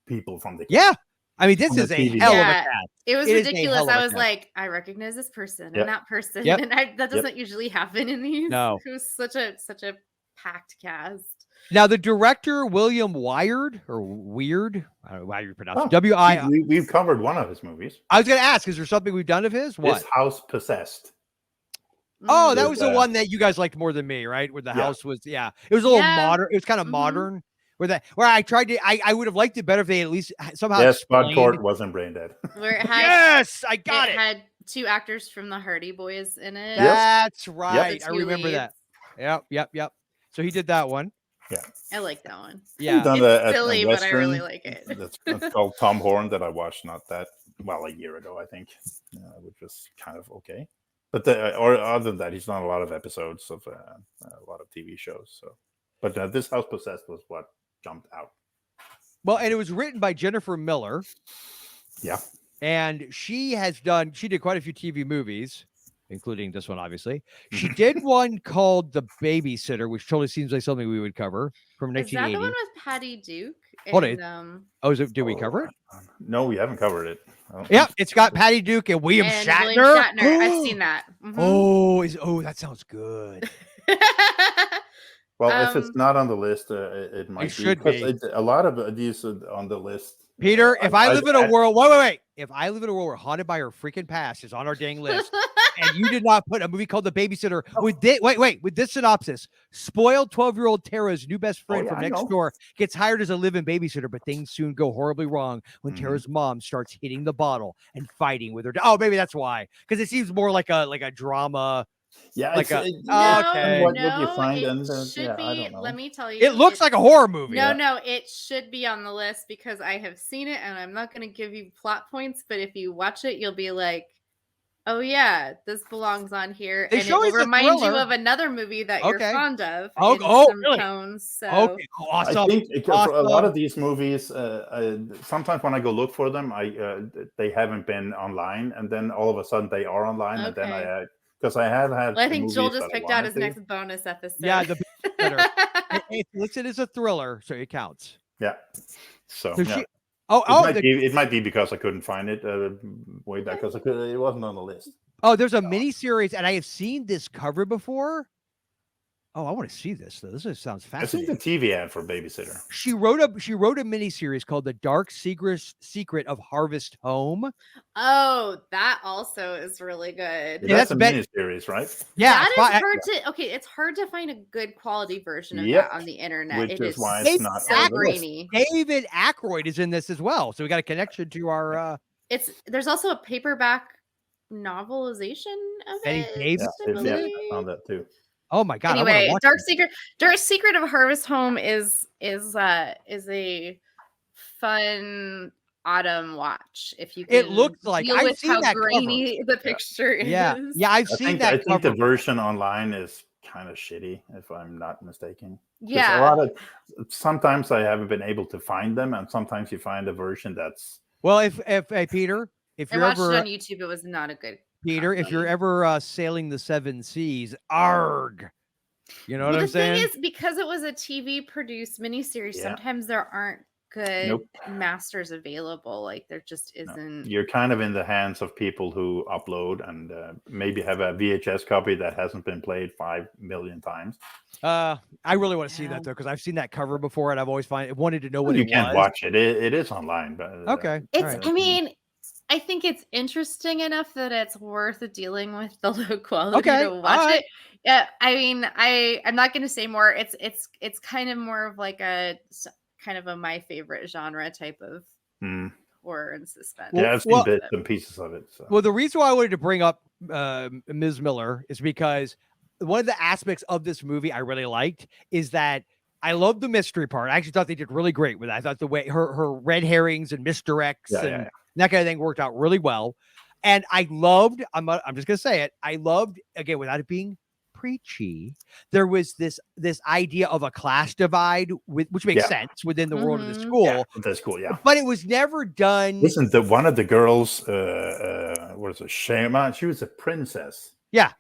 people from the Yeah, I mean, this on the is a TV. hell of a Yeah. cast. It was It is a ridiculous. hell of a I was cast. like, I recognize this person Yep. and that person, Yep. and that doesn't usually happen in these. No. It was such a packed cast. Now, the director William Wired or Weird, I don't know how you pronounce it. Oh, W-I. We've covered one of his movies. I was going to ask, is there something we've done of his? What? His House Possessed. Oh, that With, was the one that you guys liked more than me, right? Where the Yeah. house was, it was a little Yeah. modern. It was kind of Mhm. modern. Where I tried to, I would have liked it better if they at least somehow. Yes, Bud explained- Court wasn't Brain Dead. Where it had Yes, I got it. had two actors from the Hardy Boys in it. That's right. The I two remember that. leads. Yep. So he did that one. I like that one. Yeah. We've done It's a silly, but I Western really like it. That's called Tom Horn that I watched a year ago, I think, which was kind of okay. But or other than that, he's done a lot of episodes of a lot of TV shows. So, but this House Possessed was what jumped out. Well, and it was written by Jennifer Miller. Yeah. And she did quite a few TV movies, including this one, obviously. She did one called The Babysitter, which totally seems like something we would cover from Is that 1980. the one with Patty Duke? Hold And, Oh, did we cover it? No, we haven't covered it. I don't Yep, think it's got Patty Duke and William and Shatner. William Shatner. I've seen that. Mhm. Oh, that sounds good. Well, if it's not on the list, it might should because be. a lot of these are on the list. Peter, if I live in a world, wait. If I live in a world where Haunted by Her Freaking Past is on our dang list, and you did not put a movie called The Babysitter with this, with this synopsis: spoiled 12-year-old Tara's new best friend yeah, from I next know. door gets hired as a live-in babysitter, but things soon go horribly wrong when Mhm. Tara's mom starts hitting the bottle and fighting with her. Oh, maybe that's why, because it seems more like a drama. Yeah, Like it's, a- yeah, okay. what No, you find it and should yeah, I be. don't know. Let me tell you. It looks like a horror movie. No, it should be on the list because I have seen it, and I'm not going to give you plot points. But if you watch it, you'll be like, "Oh yeah, this belongs on here," They and it show will it's a remind you thriller. of another movie that Okay. you're fond of. Oh, in oh, some really? tones. So Okay, awesome. I think for a lot Awesome. of these movies, sometimes when I go look for them, they haven't been online, and then all of a sudden they are online, and then Okay. because I have had. Well, I think Joel movies just that I picked out wanted his to. next bonus episode. Yeah, The Babysitter. It's listed as a thriller, so it counts. Yeah. So So yeah. she- It might be because I couldn't find it way back because it wasn't on the list. there's a mini series, and I have seen this cover before. Oh, I want to see this though. This sounds I think fascinating. the TV ad for Babysitter. She wrote a mini series called The Dark Secret of Harvest Home. Oh, that also is really good. Yeah, That's that's a bet- miniseries, right? Yeah, that it's is fi- hard to. Okay, it's hard to find a good quality version of Yep. that on the internet. Which It is is why it's it's not so on the list. grainy. David Ackroyd is in this as well, so we got a connection to our. There's also a paperback novelization of Betty it. Davis? I Yeah, I believe. found that too. Oh my god! I wanna Anyway, watch Dark this. Secret of Harvest Home is a fun autumn watch. If you can It looks like- deal I've with seen how that cover. grainy the picture is. Yeah, I've seen I that think the cover. version online is kind of shitty, if I'm not mistaken. 'Cause Yeah. sometimes I haven't been able to find them, and sometimes you find a version that's Well, if hey, Peter, if I you're watched it ever on YouTube. It was not a good Peter, if you're copy. ever sailing the seven seas, arg. You know what Well, I'm the thing saying? is, because it was a TV produced miniseries, Yeah. sometimes there aren't good Nope. masters available. Like there just No. isn't. You're kind of in the hands of people who upload and maybe have a VHS copy that hasn't been played 5 million times. I really want to see Yeah. that though, because I've seen that cover before, and I've always wanted to know what You it can't was. watch it. It is online, but Okay, It's. all right. I mean, I think it's interesting enough that it's worth dealing with the low quality Okay, to all watch right. it. Yeah, I mean, I'm not going to say more. It's kind of more of like kind of a my favorite genre type of Hmm. horror and suspense. Yeah, I've seen Well- bits and pieces of it. So. Well, the reason why I wanted to bring up Ms. Miller is because one of the aspects of this movie I really liked is that I love the mystery part. I actually thought they did really great with it. I thought the way her red herrings and misdirects and that kind of thing worked out really well. And I loved, I'm just going to say it. I loved, again, without it being preachy, there was this idea of a class divide, which makes sense within the world of the Mhm. school. Yeah, that's cool. Yeah. But it was never done. Listen, one of the girls, what is it, Shema? She was a princess. Yeah.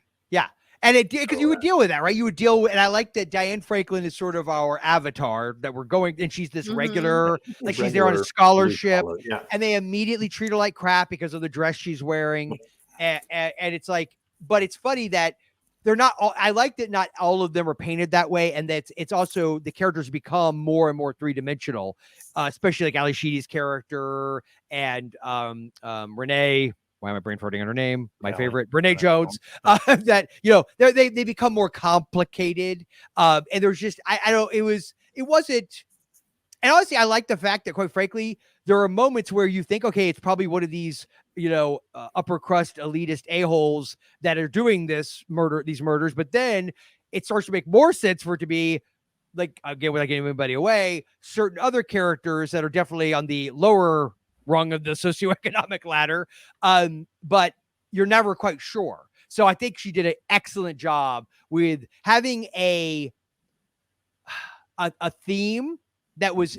And it did, because you would deal with that, right? You would deal with, and I like that Diane Franklin is sort of our avatar that we're going, and she's this regular, like she's there on a scholarship, and they immediately treat her like crap because of the dress she's wearing. And it's like, but it's funny that they're not all, I like that not all of them are painted that way. And that it's also, the characters become more and more three-dimensional, especially like Ali Sheedy's character and Renee. Why am I brain farting on her name? My favorite, Renee Jones. That, you know, they become more complicated. And there's just, I don't, it wasn't. And honestly, I like the fact that, quite frankly, there are moments where you think, okay, it's probably one of these, you know, upper crust elitist a-holes that are doing these murders. But then it starts to make more sense for it to be, like, again, without giving anybody away, certain other characters that are definitely on the lower rung of the socioeconomic ladder, but you're never quite sure. So I think she did an excellent job with having a theme that was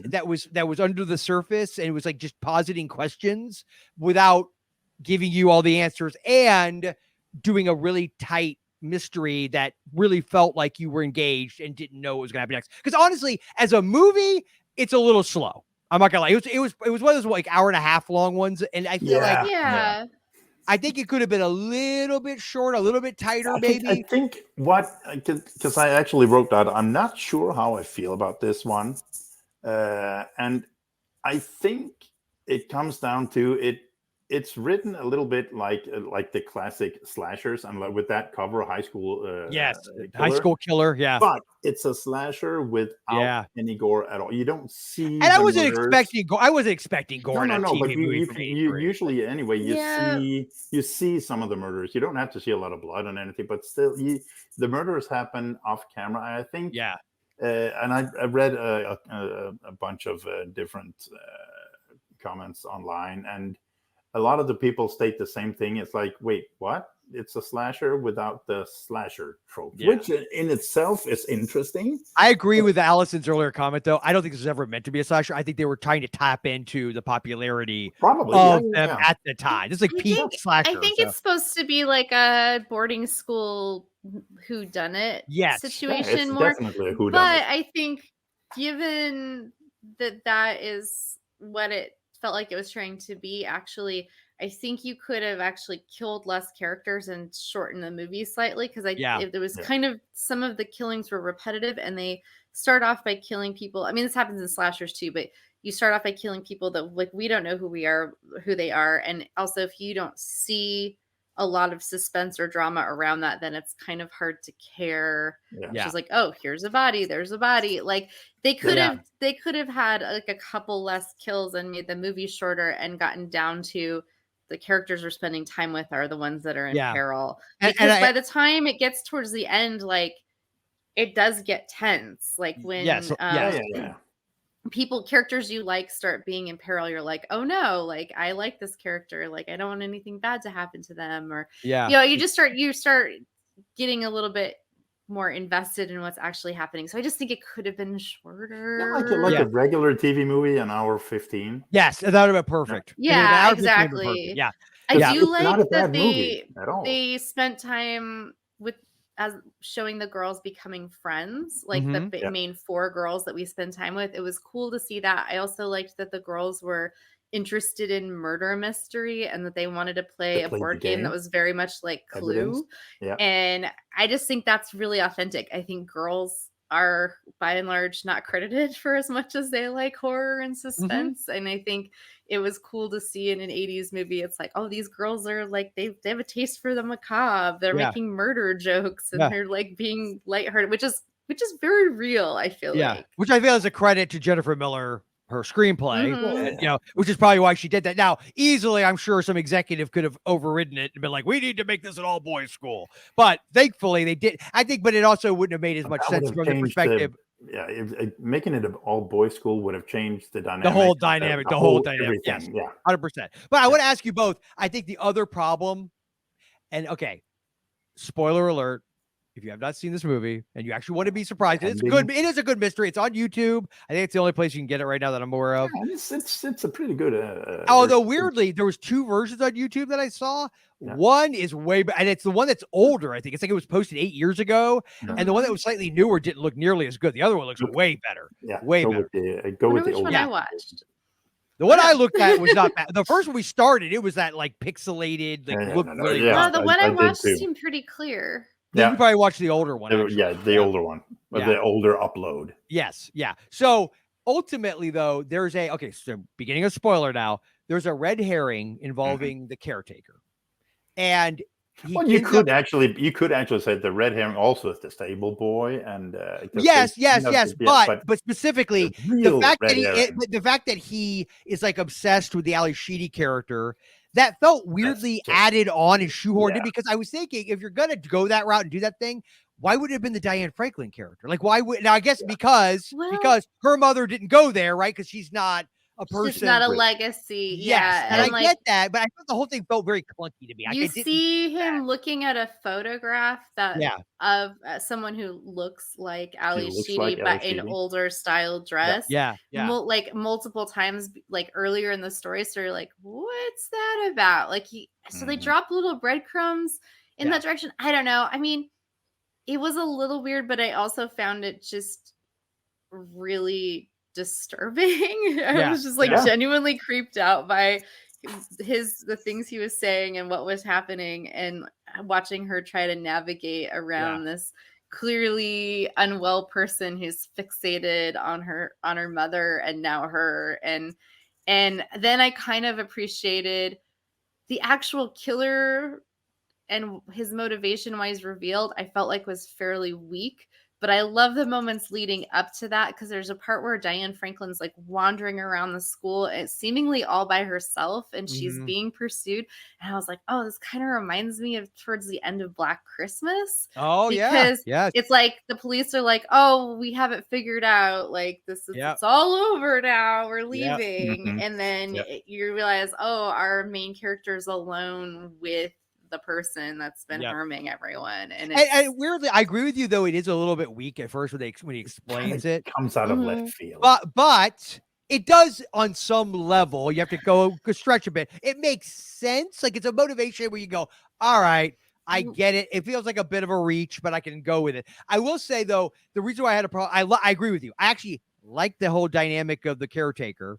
under the surface, and it was like just positing questions without giving you all the answers, and doing a really tight mystery that really felt like you were engaged and didn't know what was going to happen next. Because honestly, as a movie, it's a little slow. I'm not gonna lie. It was one of those like hour and a half long ones, and I feel like I think it could have been a little bit short, a little bit tighter, maybe. I think because I actually wrote that. I'm not sure how I feel about this one, and I think it comes down to it. It's written a little bit like the classic slashers, and with that cover, high school. High school killer. Yeah, but it's a slasher without any gore at all. You don't see. And I wasn't expecting gore. I wasn't expecting gore. No. But you usually anyway, you see some of the murders. You don't have to see a lot of blood on anything, but still, the murders happen off camera. I think. Yeah. And I read a bunch of different comments online, and a lot of the people state the same thing. It's like, wait, what? It's a slasher without the slasher trope, which in itself is interesting. I agree with Allison's earlier comment, though. I don't think this was ever meant to be a slasher. I think they were trying to tap into the popularity of them at the time. This is like peak slasher. I think it's supposed to be like a boarding school whodunit situation more. Definitely a whodunit. But I think given that is what it felt like it was trying to be, actually, I think you could have actually killed less characters and shortened the movie slightly, because there was kind of, some of the killings were repetitive, and they start off by killing people. I mean, this happens in slashers too, but you start off by killing people that, like, we don't know who they are. And also, if you don't see a lot of suspense or drama around that, then it's kind of hard to care. It's just like, oh, here's a body, there's a body. Like, they could have had like a couple less kills and made the movie shorter and gotten down to the characters we're spending time with are the ones that are in peril. Because by the time it gets towards the end, like, it does get tense. Like when characters you like start being in peril, you're like, oh no, like, I like this character, like, I don't want anything bad to happen to them, or you start getting a little bit more invested in what's actually happening. So I just think it could have been shorter. Yeah, like a regular TV movie, an hour 15. Yes, that would have been perfect. Yeah, exactly. Yeah. I do It's like not a that bad movie at all. they spent time with as showing the girls becoming friends, like the main 4 girls that we spend time with. It was cool to see that. I also liked that the girls were interested in murder mystery and that they wanted to play a board game that was very much like Clue. Yeah. And I just think that's really authentic. I think girls are by and large not credited for as much as they like horror and suspense. And I think it was cool to see in an 80s movie. It's like, oh, these girls are like, they have a taste for the macabre. They're making murder jokes and they're like being lighthearted, which is very real, I feel like. Which I feel is a credit to Jennifer Miller, her screenplay, which is probably why she did that. Now, easily, I'm sure some executive could have overridden it and been like, we need to make this an all boys school. But thankfully they did. I think, but it also wouldn't have made as much sense from the perspective. Making it an all boys school would have changed the dynamic. The whole dynamic. Yes, 100%. But I want to ask you both. I think the other problem, and okay, spoiler alert. If you have not seen this movie and you actually want to be surprised, it's good. It is a good mystery. It's on YouTube. I think it's the only place you can get it right now that I'm aware of. Yeah, it's a pretty good. Although weirdly, there was 2 versions on YouTube that I saw. Yeah. One is way back, and it's the one that's older. I think it's like it was posted 8 years ago, and the one that was slightly newer didn't look nearly as good. The other one looks way better. Yeah, way better. Go with the older one. I watched. The one I looked at was not bad. The first one we started, it was that like pixelated. Like, the one I watched seemed pretty clear. You probably watched the older one. The older one, the older upload. Yes, yeah. So ultimately, though, there's so beginning of spoiler now. There's a red herring involving the caretaker, and you could actually say the red herring also is the stable boy, and yes, but specifically the fact that he is like obsessed with the Ali Sheedy character. That felt weirdly added on and shoehorned in, because I was thinking, if you're going to go that route and do that thing, why would it have been the Diane Franklin character? Like, why would, now I guess because her mother didn't go there, right? Because she's not a person. She's not a legacy. Yes, and I get that, but I thought the whole thing felt very clunky to me. You see him looking at a photograph of someone who looks like Ali Sheedy, but in older style dress. Like multiple times, like earlier in the story. So you're like, what's that about? Like so they drop little breadcrumbs in that direction. I don't know. I mean, it was a little weird, but I also found it just really disturbing. I was just like genuinely creeped out by the things he was saying and what was happening, and watching her try to navigate around this clearly unwell person who's fixated on her mother and now her, and then I kind of appreciated the actual killer and his motivation why he's revealed. I felt like was fairly weak. But I love the moments leading up to that, because there's a part where Diane Franklin's like wandering around the school, and seemingly all by herself, and she's being pursued. And I was like, oh, this kind of reminds me of towards the end of Black Christmas. Oh, because it's like the police are like, oh, we have it figured out. Like this is it's all over now. We're leaving. And then you realize, oh, our main character is alone with the person that's been harming everyone, and weirdly, I agree with you, though it is a little bit weak at first when he explains it. Comes out of left field, but it does on some level. You have to go stretch a bit. It makes sense. Like it's a motivation where you go, all right, I get it. It feels like a bit of a reach, but I can go with it. I will say though, the reason why I had a problem, I agree with you. I actually like the whole dynamic of the caretaker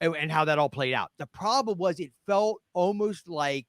and how that all played out. The problem was it felt almost like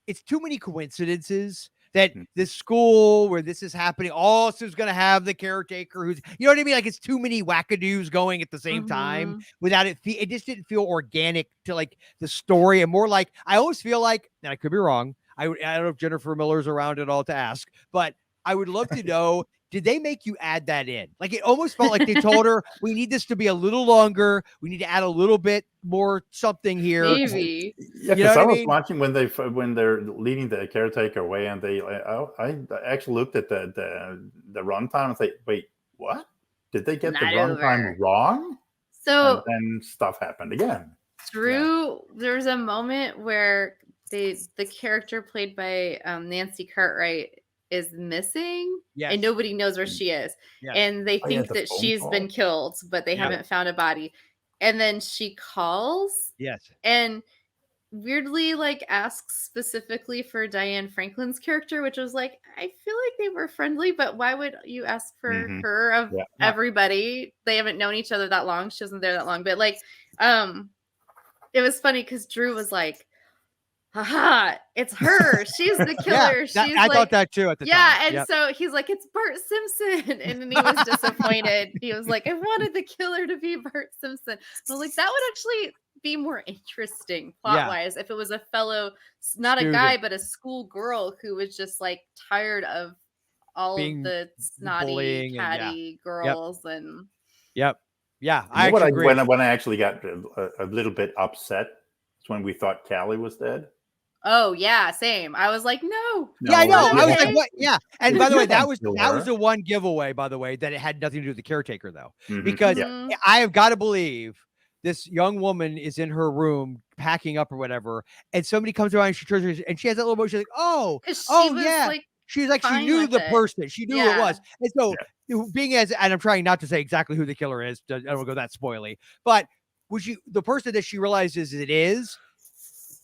it's too many coincidences that this school where this is happening also is going to have the caretaker who's, you know what I mean? Like it's too many wackadoos going at the same time without it. It just didn't feel organic to like the story, and more like, I always feel like, and I could be wrong. I don't know if Jennifer Miller's around at all to ask, but I would love to know, did they make you add that in? Like it almost felt like they told her, we need this to be a little longer. We need to add a little bit more something here. Maybe. Yeah, because I was watching when they're leading the caretaker away, and I actually looked at the runtime and say, wait, what? Did they get the runtime wrong? So and then stuff happened again. Drew, there's a moment where the character played by Nancy Cartwright is missing Yes. and nobody knows where she is. Yes. And they Oh, yeah, think the that phone she's call. been killed, but they haven't found a body. And then she calls Yes. and weirdly like asks specifically for Diane Franklin's character, which was like, I feel like they were friendly, but why would you ask for her of Yeah. everybody? They haven't known each other that long. She wasn't there that long. But like, it was funny because Drew was like, haha, it's her. She's the killer. She's I like, thought that too at the time. yeah, and so he's like, it's Bart Simpson. And then he was disappointed. He was like, I wanted the killer to be Bart Simpson. I was like, that would actually be more interesting plot-wise if it was a fellow, not a guy, but a school girl who was just like tired of all of the snotty, catty girls. And yeah, I agree. When I actually got a little bit upset, it's when we thought Callie was dead. Oh yeah, same. I was like, no. Yeah, I know. I was like, what? Yeah. And by the way, that was the one giveaway, by the way, that it had nothing to do with the caretaker, though. Because I have got to believe this young woman is in her room packing up or whatever, and somebody comes around and she turns her, and she has that little boy. She's like, oh yeah. Like, she's like, she knew the person. She knew who it was. And so being and I'm trying not to say exactly who the killer is. I don't go that spoily, but the person that she realizes it is,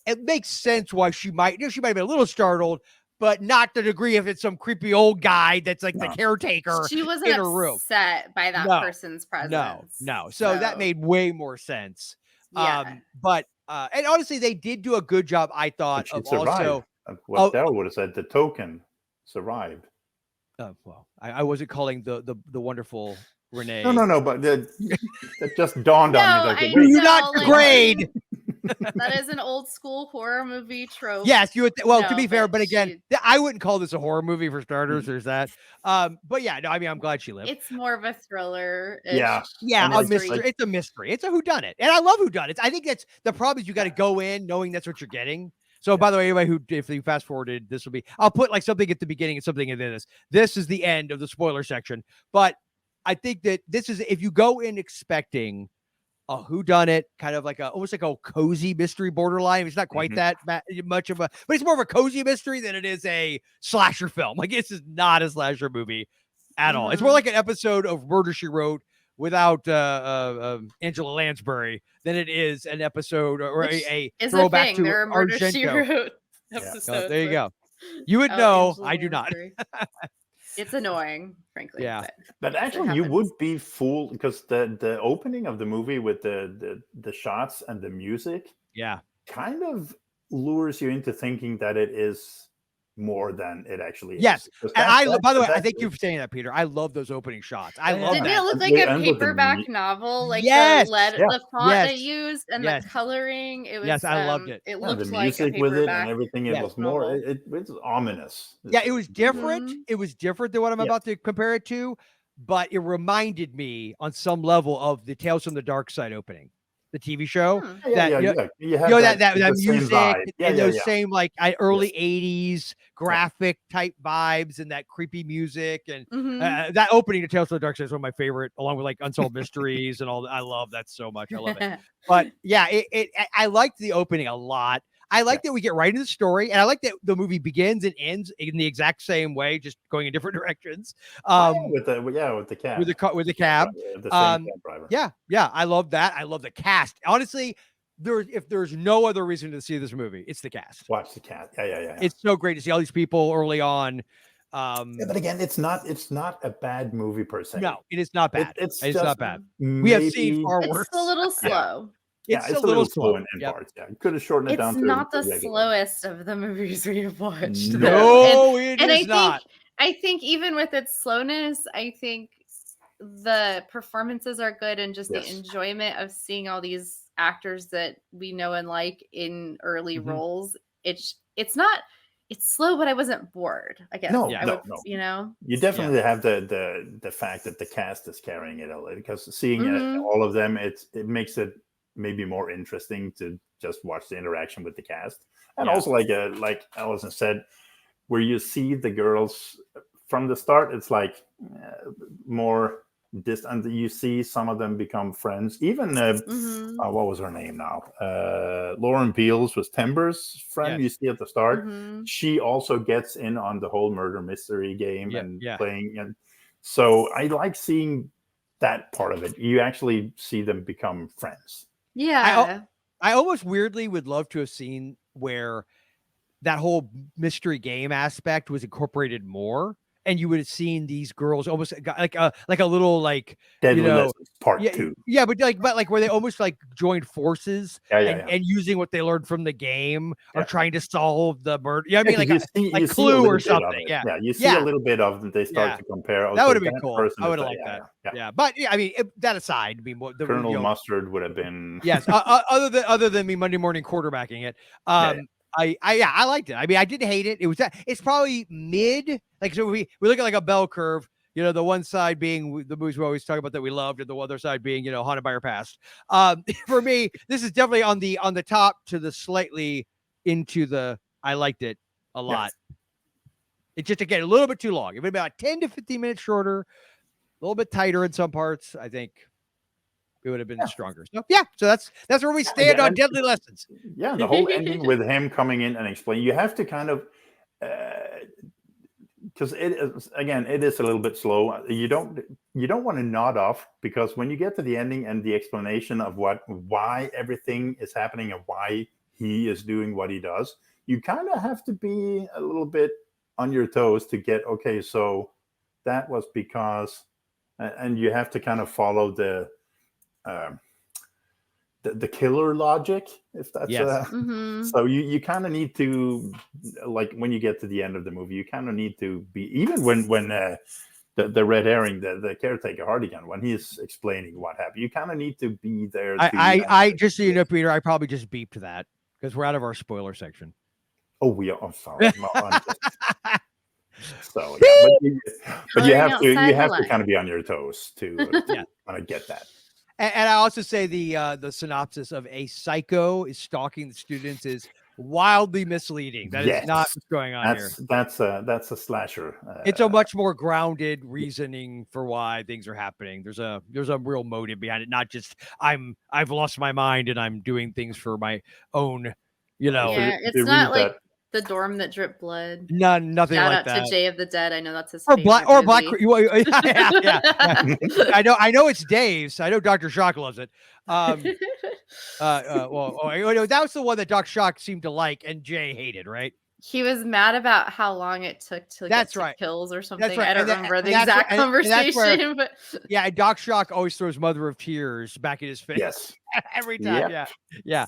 it makes sense why she might have been a little startled, but not the degree if it's some creepy old guy that's like the caretaker. She wasn't in her room. upset by that person's presence. No. So that made way more sense. Yeah. But and honestly, they did do a good job, I thought, of also what Daryl would have said, the token survived. Well, I wasn't calling the wonderful Renee. No, but that just dawned on me. Like, you're not grade. That is an old school horror movie trope. Yes, you would. To be fair, but again, I wouldn't call this a horror movie for starters. There's that. But yeah, no, I mean, I'm glad she lived. It's more of a thriller. Yeah, a mystery. It's a mystery. It's a whodunit, and I love whodunits. I think that's the problem. Is you got to go in knowing that's what you're getting. So, by the way, anybody if you fast forwarded, this will be. I'll put like something at the beginning and something at this. This is the end of the spoiler section. But I think that this is if you go in expecting a whodunit, kind of like almost like a cozy mystery borderline. It's not quite that much of a, but it's more of a cozy mystery than it is a slasher film. Like this is not a slasher movie at all. It's more like an episode of Murder, She Wrote without Angela Lansbury than it is an episode or a throwback to there are Murder, Argento. She Wrote episodes. There you go. You would know. Angela I do Lansbury. Not. It's annoying, frankly. Yeah, but actually, you would be fooled because the opening of the movie with the shots and the music, kind of lures you into thinking that it is more than it actually is. Yes, and by the way, I thank you for saying that, Peter. I love those opening shots. I love that. Didn't it look like a paperback novel? Like the font they used and the coloring. It was. I loved it. It looked the like music a with it and everything. It was more. novel. It's ominous. Yeah, it was different. It was different than what I'm about to compare it to, but it reminded me on some level of the Tales from the Dark Side opening. The TV show that music and those same like early 80s graphic type vibes and that creepy music and that opening to Tales from the Dark Side is one of my favorite, along with like Unsolved Mysteries and all that. I love that so much. I love it. But yeah, I liked the opening a lot. I like that we get right into the story, and I like that the movie begins and ends in the exact same way, just going in different directions. With the cab, with the cab, the same cab driver. Yeah, I love that. I love the cast. Honestly, if there's no other reason to see this movie, it's the cast. Watch the cast. Yeah. It's so great to see all these people early on. But again, it's not a bad movie per se. No, it is not bad. It's not bad. We have seen far worse. It's a little slow. It's a little slow in parts. Yeah, you could have shortened it down. It's not the slowest of the movies we have watched. No, it is not. I think even with its slowness, I think the performances are good and just the enjoyment of seeing all these actors that we know and like in early roles. It's slow, but I wasn't bored. I guess. No. You know, you definitely have the fact that the cast is carrying it all, because seeing all of them, it makes it maybe more interesting to just watch the interaction with the cast. And also like Allyson said, where you see the girls from the start, it's like more distant. You see some of them become friends. Even what was her name now? Lauren Peels was Timber's friend. You see at the start. She also gets in on the whole murder mystery game and playing. And so I like seeing that part of it. You actually see them become friends. Yeah. I almost weirdly would love to have seen where that whole mystery game aspect was incorporated more, and you would have seen these girls almost like a little like Deadly Lessons Part 2. Yeah, but where they almost like joined forces and using what they learned from the game or trying to solve the murder. Yeah, I mean like Clue or something. Yeah, you see a little bit of them. They start to compare. That would have been cool. I would have liked that. Yeah, but I mean that aside, I mean Colonel Mustard would have been other than me Monday morning quarterbacking it. I liked it. I mean, I didn't hate it. It's probably mid. Like, so we look at like a bell curve, the one side being the movies we always talk about that we loved, and the other side being, Haunted by Our Past. For me, this is definitely on the top to the slightly into the, I liked it a lot. Yes. It's just, again, a little bit too long. It would be about 10 to 15 minutes shorter, a little bit tighter in some parts, I think. It would have been stronger. So that's where we stand on Deadly Lessons. Yeah, the whole ending with him coming in and explaining. You have to kind of, because it is a little bit slow. You don't want to nod off, because when you get to the ending and the explanation of why everything is happening and why he is doing what he does, you kind of have to be a little bit on your toes to get, okay, so that was because, and you have to kind of follow the killer logic, if that's so you kind of need to, like, when you get to the end of the movie, you kind of need to be, even when the red herring, the caretaker Hardigan, when he's explaining what happened, you kind of need to be there. I just so you know, Peter, I probably just beeped that because we're out of our spoiler section. I'm sorry. So yeah, but you have to kind of be on your toes to kind of get that. And I also say the synopsis of a psycho is stalking the students is wildly misleading. That is not what's going on here. That's a slasher. It's a much more grounded reasoning for why things are happening. There's a real motive behind it, not just I've lost my mind and I'm doing things for my own, Yeah, it's not like The Dorm That Dripped Blood. Nothing Shout like that. Shout out to Day of the Dead. I know that's his or favorite Black. movie. Yeah. I know it's Dave's. I know Dr. Shock loves it. That was the one that Doc Shock seemed to like and Jay hated, right? He was mad about how long it took to get to kills or something. That's right. I don't remember the exact conversation, but yeah, Doc Shock always throws Mother of Tears back in his face. Yes. Every time. Yeah.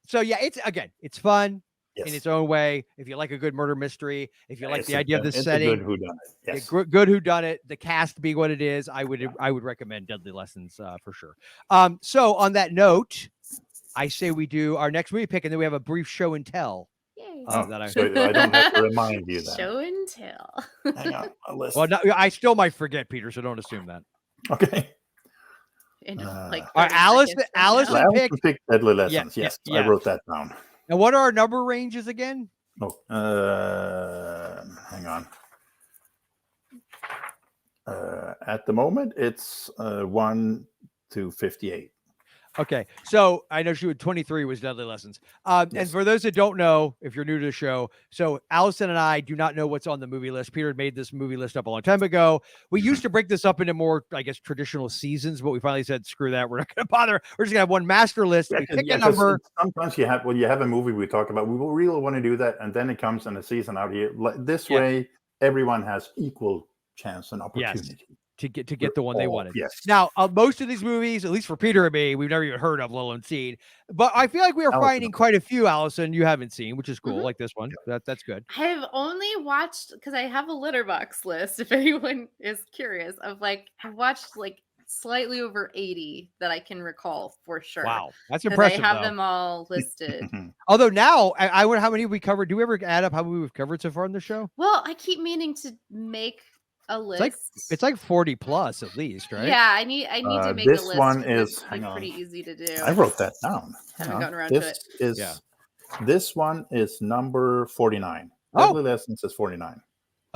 So yeah, it's fun. In its own way. If you like a good murder mystery, if you like the idea of the setting, a good whodunit. Yes. Good whodunit, the cast being what it is, I would recommend Deadly Lessons for sure. So on that note, I say we do our next movie pick, and then we have a brief show and tell. So I don't have to remind you that. Show and tell. Hang on, well, no, I still might forget, Peter, so don't assume that. Okay. Allyson picked Deadly Lessons. Yes, I wrote that down. And what are our number ranges again? Hang on. At the moment, it's 1 to 58. Okay, so I know she would 23 was Deadly Lessons. And for those that don't know, if you're new to the show, so Allyson and I do not know what's on the movie list. Peter had made this movie list up a long time ago. We used to break this up into more, I guess, traditional seasons, but we finally said, screw that. We're not going to bother. We're just going to have one master list. We pick a number. Sometimes you have a movie we talk about, we will really want to do that, and then it comes in a season out here. This way, everyone has equal chance and opportunity. To get the one they wanted. Yes. Now, most of these movies, at least for Peter and me, we've never even heard of, let alone seen. But I feel like we are finding quite a few, Allyson, you haven't seen, which is cool. Like this one. That's good. I've only watched, because I have a Letterboxd list, if anyone is curious, of I've watched slightly over 80 that I can recall for sure. Wow, that's impressive. I have them all listed. Although now, I wonder how many we covered. Do we ever add up how many we've covered so far on the show? Well, I keep meaning to make a list. It's like 40 plus at least, right? Yeah, I need to make a list. This one is pretty easy to do. I wrote that down. Haven't gotten around to it. This one is number 49. Deadly Lessons is 49.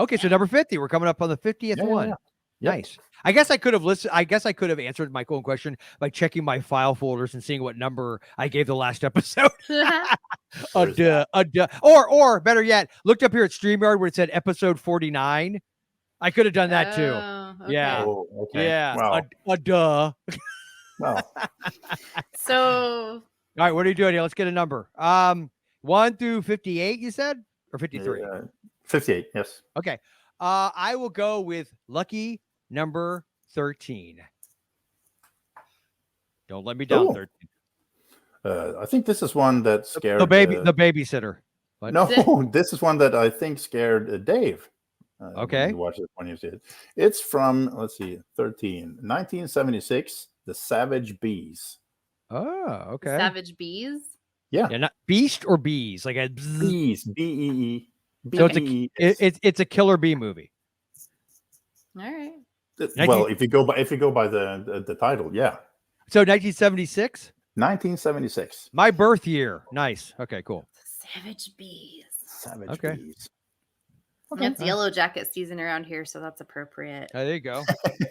Okay, so number 50. We're coming up on the 50th one. Yep. Nice. I guess I could have listened. I guess I could have answered my own question by checking my file folders and seeing what number I gave the last episode. Where's that? Or better yet, looked up here at StreamYard where it said episode 49. I could have done that too. Okay. Yeah. Oh, okay. Yeah. Well, Duh. well, So All right, what are you doing here? Let's get a number. 1 through 58, you said? Or 53? 58, yes. Okay. I will go with lucky number 13. Don't let me down, Cool. 13. I think this is one that scared... The babysitter. What? No, this is one that I think scared Dave. Okay. When you watch it when you see it. It's from, let's see, 1976, The Savage Bees. Oh, okay. Savage Bees. Yeah. Yeah, not beast or bees, like a bzz. Bees, B-E-E. So B-E-E-S. it's a killer bee movie. All right. Well, if you go by the title, yeah. So 1976, 1976. my birth year. Nice. Okay, cool. Savage Bees. Savage Okay. Bees. And it's Yellow Jacket season around here, so that's appropriate. There you go.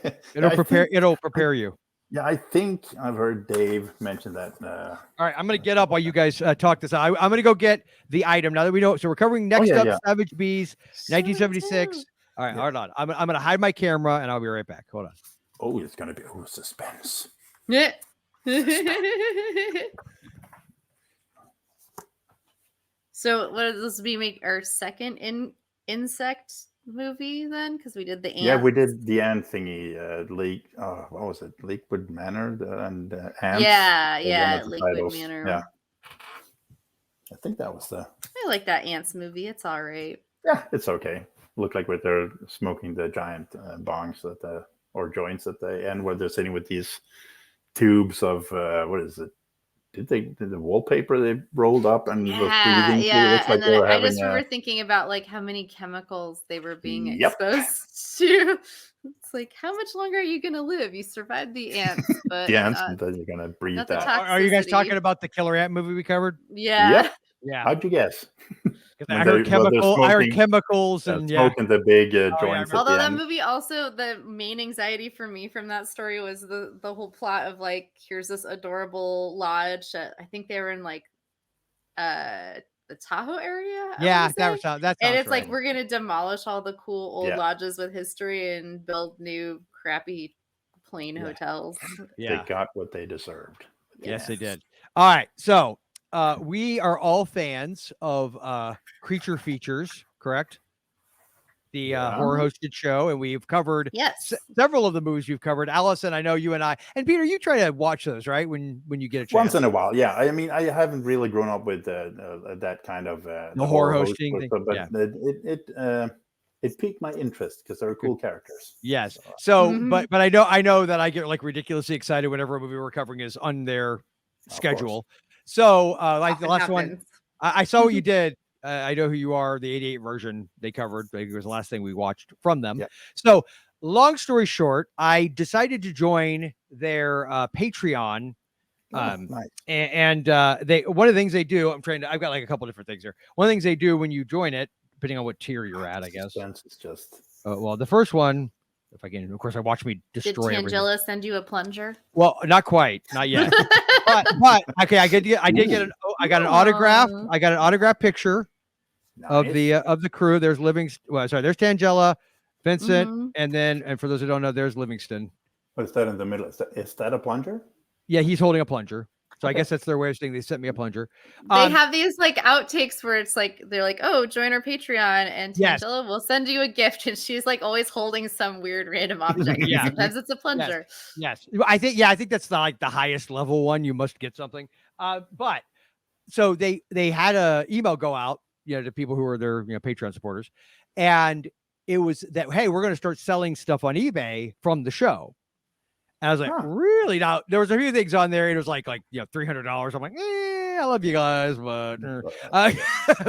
Yeah, It'll prepare you. Yeah, I think I've heard Dave mention that. All right, I'm gonna get up while you guys talk this out. I'm gonna go get the item now that we know. So we're covering next up Savage Bees, 1976. All right, hold on. I'm gonna hide my camera and I'll be right back. Hold on. Oh, it's gonna be suspense. Yeah. So what does this be? Make our second insect movie then? Because we did the ant. Yeah, we did the ant thingy. What was it? Lakewood Manor and ants. Yeah, Lakewood Manor. Yeah, I think that was the. I like that ants movie. It's all right. Yeah, it's okay. Looked like where they're smoking the giant bongs or joints at the end, where they're sitting with these tubes of what is it? Did the wallpaper they rolled up and was breathing? Yeah. Looks like And they then were I just having remember thinking about like how many chemicals they were being Yep. exposed to. It's like, how much longer are you gonna live? You survived the ants, but the ants, and then you're gonna breathe not the that. Are you guys toxicity. talking about the killer ant movie we covered? Yeah. Yep. Yeah. How'd you guess? I heard chemicals and smoking the big joints. yeah, at Although the that end. movie also, the main anxiety for me from that story was the whole plot of like, here's this adorable lodge that I think they were in like the Tahoe area. Yeah, that sounds and it's right. like we're gonna demolish all the cool old Yeah. lodges with history and build new crappy plain hotels. Yeah. They got what they deserved. Yes, they did. All right. So we are all fans of Creature Features, correct? The horror hosted show, and we've covered several of the movies we've covered. Allyson, I know you and I, and Peter, you try to watch those, right? When you get a chance. Once in a while, yeah. I mean, I haven't really grown up with that kind of the horror hosting thing. But it piqued my interest because they're cool characters. Yes. So, but I know that I get like ridiculously excited whenever a movie we're covering is on their schedule. So, like the last one, I saw what you did. I know who you are. The 88 version they covered. It was the last thing we watched from them. Yep. So, long story short, I decided to join their Patreon. Nice. And they one of the things they do. I've got like a couple different things here. One of the things they do when you join it, depending on what tier you're at, I guess. It's just. Well, the first one, if I can, of course, I watch me destroy. Did Tangela send you a plunger? Well, not quite, not yet. but okay, I got an autograph. I got an autograph picture of the crew. There's there's Tangela, Vincent, and for those who don't know, there's Livingston. What is that in the middle? Is that a plunger? Yeah, he's holding a plunger. So I guess that's their way of saying they sent me a plunger. They have these like outtakes where it's like they're like, "Oh, join our Patreon," and Tangela will send you a gift, and she's like always holding some weird random object. Yeah, sometimes it's a plunger. Yes. I think that's the highest level one. You must get something. But so they had a email go out, to people who are their Patreon supporters, and it was that, hey, we're going to start selling stuff on eBay from the show. And I was like, really? Now there was a few things on there. It was like $300. I'm like, I love you guys, but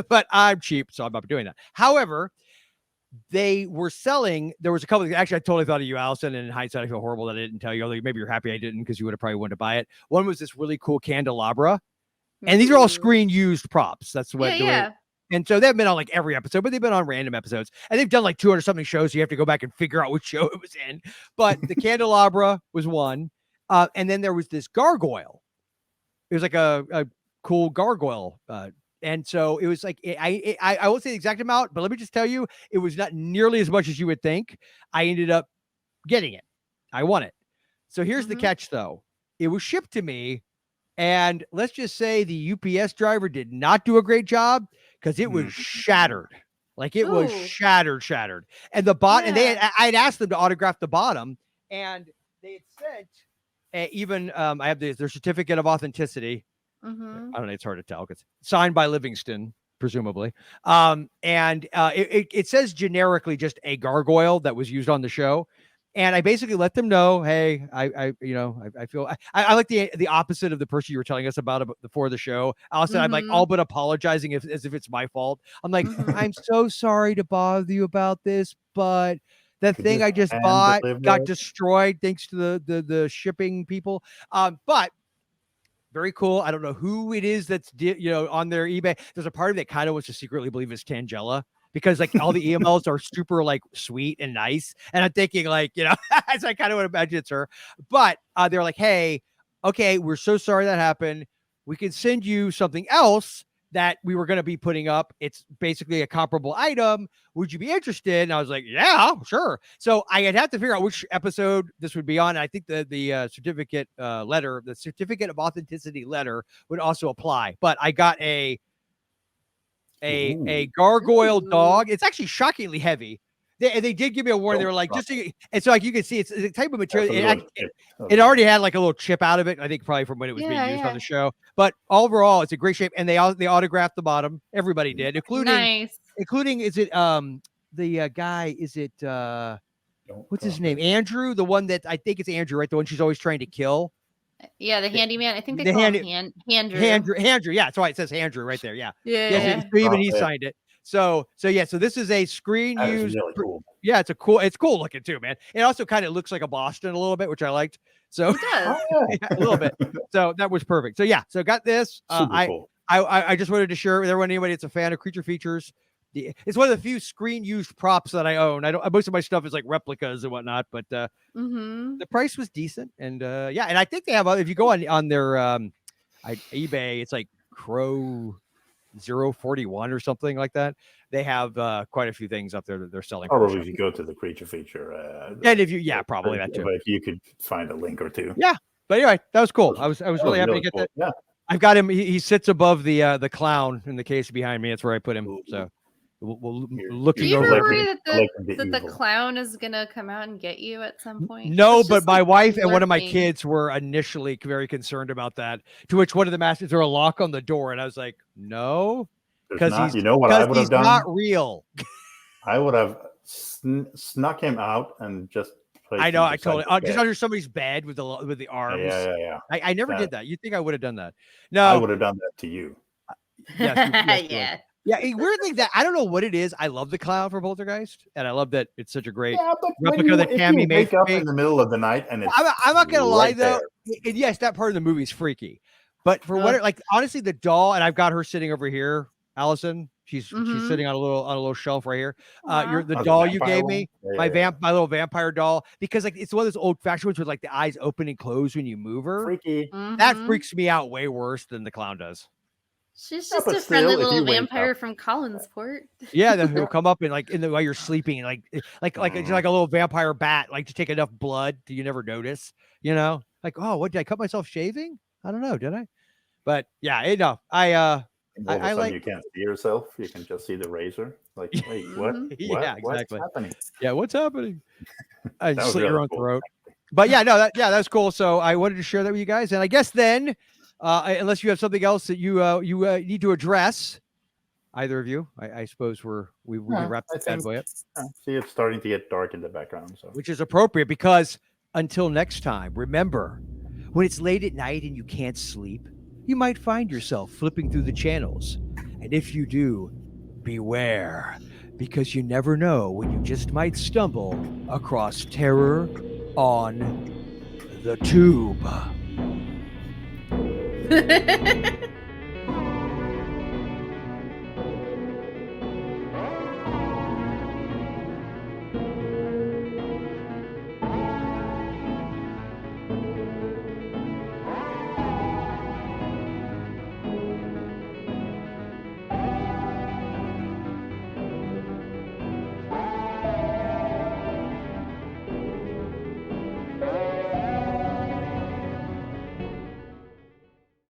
but I'm cheap, so I'm not doing that. However, they were selling. There was a couple. Actually, I totally thought of you, Allyson. And in hindsight, I feel horrible that I didn't tell you. Although maybe you're happy I didn't, because you would have probably wanted to buy it. One was this really cool candelabra, and these are all screen used props. That's what. And so they've been on like every episode, but they've been on random episodes. And they've done like 200 something shows. So you have to go back and figure out which show it was in. But the Candelabra was one. And then there was this gargoyle. It was like a cool gargoyle. And so it was like, I won't say the exact amount, but let me just tell you, it was not nearly as much as you would think. I ended up getting it. I won it. So here's the catch, though. It was shipped to me. And let's just say the UPS driver did not do a great job because it was shattered. Like it was shattered. And the and I'd asked them to autograph the bottom, and they had sent even I have their certificate of authenticity. I don't know, it's hard to tell because signed by Livingston, presumably. And it says generically just a gargoyle that was used on the show. And I basically let them know, hey, I feel I like the opposite of the person you were telling us about before the show. Allyson, I'm like all but apologizing as if it's my fault. I'm like, I'm so sorry to bother you about this, but that thing I just bought got destroyed thanks to the shipping people. But very cool. I don't know who it is that's on their eBay. There's a part of it that kind of wants to secretly believe it's Tangela. Because like all the emails are super like sweet and nice. And I'm thinking like, so I kind of want to imagine it's her. But they're like, hey, okay, we're so sorry that happened. We can send you something else that we were going to be putting up. It's basically a comparable item. Would you be interested? And I was like, yeah, sure. So I had to figure out which episode this would be on. And I think the certificate letter, the certificate of authenticity letter would also apply. But I got a gargoyle dog. It's actually shockingly heavy. They did give me a warning. They were like, and so like you can see, it's the type of material. It already had like a little chip out of it. I think probably from when it was being used on the show. But overall, it's a great shape. And they autographed the bottom. Everybody did, including is it the guy? Is it what's his name? Andrew, the one that I think it's Andrew, right? The one she's always trying to kill. Yeah, the handyman. I think they call him Andrew. Andrew. Yeah, that's why it says Andrew right there. Yeah. Yeah. So even he signed it. So this is a screen used. Really cool. Yeah, it's cool looking too, man. It also kind of looks like a Boston a little bit, which I liked. So it does. A little bit. So that was perfect. So yeah, so got this. Cool. I just wanted to share with everyone, anybody that's a fan of Creature Features. It's one of the few screen used props that I own. Most of my stuff is like replicas and whatnot, but the price was decent. And and I think they have, if you go on their eBay, it's like Crow 041 or something like that. They have quite a few things up there that they're selling. Probably if you go to the Creature Feature. And if you, probably that too. But if you could find a link or two. Yeah. But anyway, that was cool. I was really happy to get that. Yeah. I've got him. He sits above the clown in the case behind me. That's where I put him. So. We'll looking over that the clown is gonna come out and get you at some point. No, but my wife and one of my kids were initially very concerned about that. To which one of them asked, "Is there a lock on the door?" And I was like, "No, because he's what I would have done? Not real." I would have snuck him out and just. I know. I totally just under somebody's bed with the arms. Yeah. I never did that. You'd think I would have done that. No, I would have done that to you. Yeah. Yeah, weird thing that I don't know what it is. I love the clown for Poltergeist, and I love that it's such a great replica that Tammy made. Wake up in the middle of the night, and I'm not gonna lie though. Yes, that part of the movie is freaky, but for what, like honestly, the doll, and I've got her sitting over here, Allyson. She's sitting on a little shelf right here. The doll you gave me, my little vampire doll, because like it's one of those old fashioned ones with like the eyes open and close when you move her. Freaky. That freaks me out way worse than the clown does. She's just a friendly little vampire from Collinsport. Yeah, he'll come up and like while you're sleeping, like a little vampire bat, like to take enough blood do you never notice, like, oh, what did I cut myself shaving? I don't know, did I? But yeah, I like, you can't see yourself, you can just see the razor. Like, wait, what? Yeah, exactly. What's happening? Yeah, what's happening? I slit your own throat. But that's cool. So I wanted to share that with you guys, and I guess then. Unless you have something else that you need to address, either of you, I suppose we wrap that bad boy up. See, it's starting to get dark in the background, so which is appropriate because until next time, remember, when it's late at night and you can't sleep, you might find yourself flipping through the channels, and if you do, beware, because you never know when you just might stumble across terror on the tube.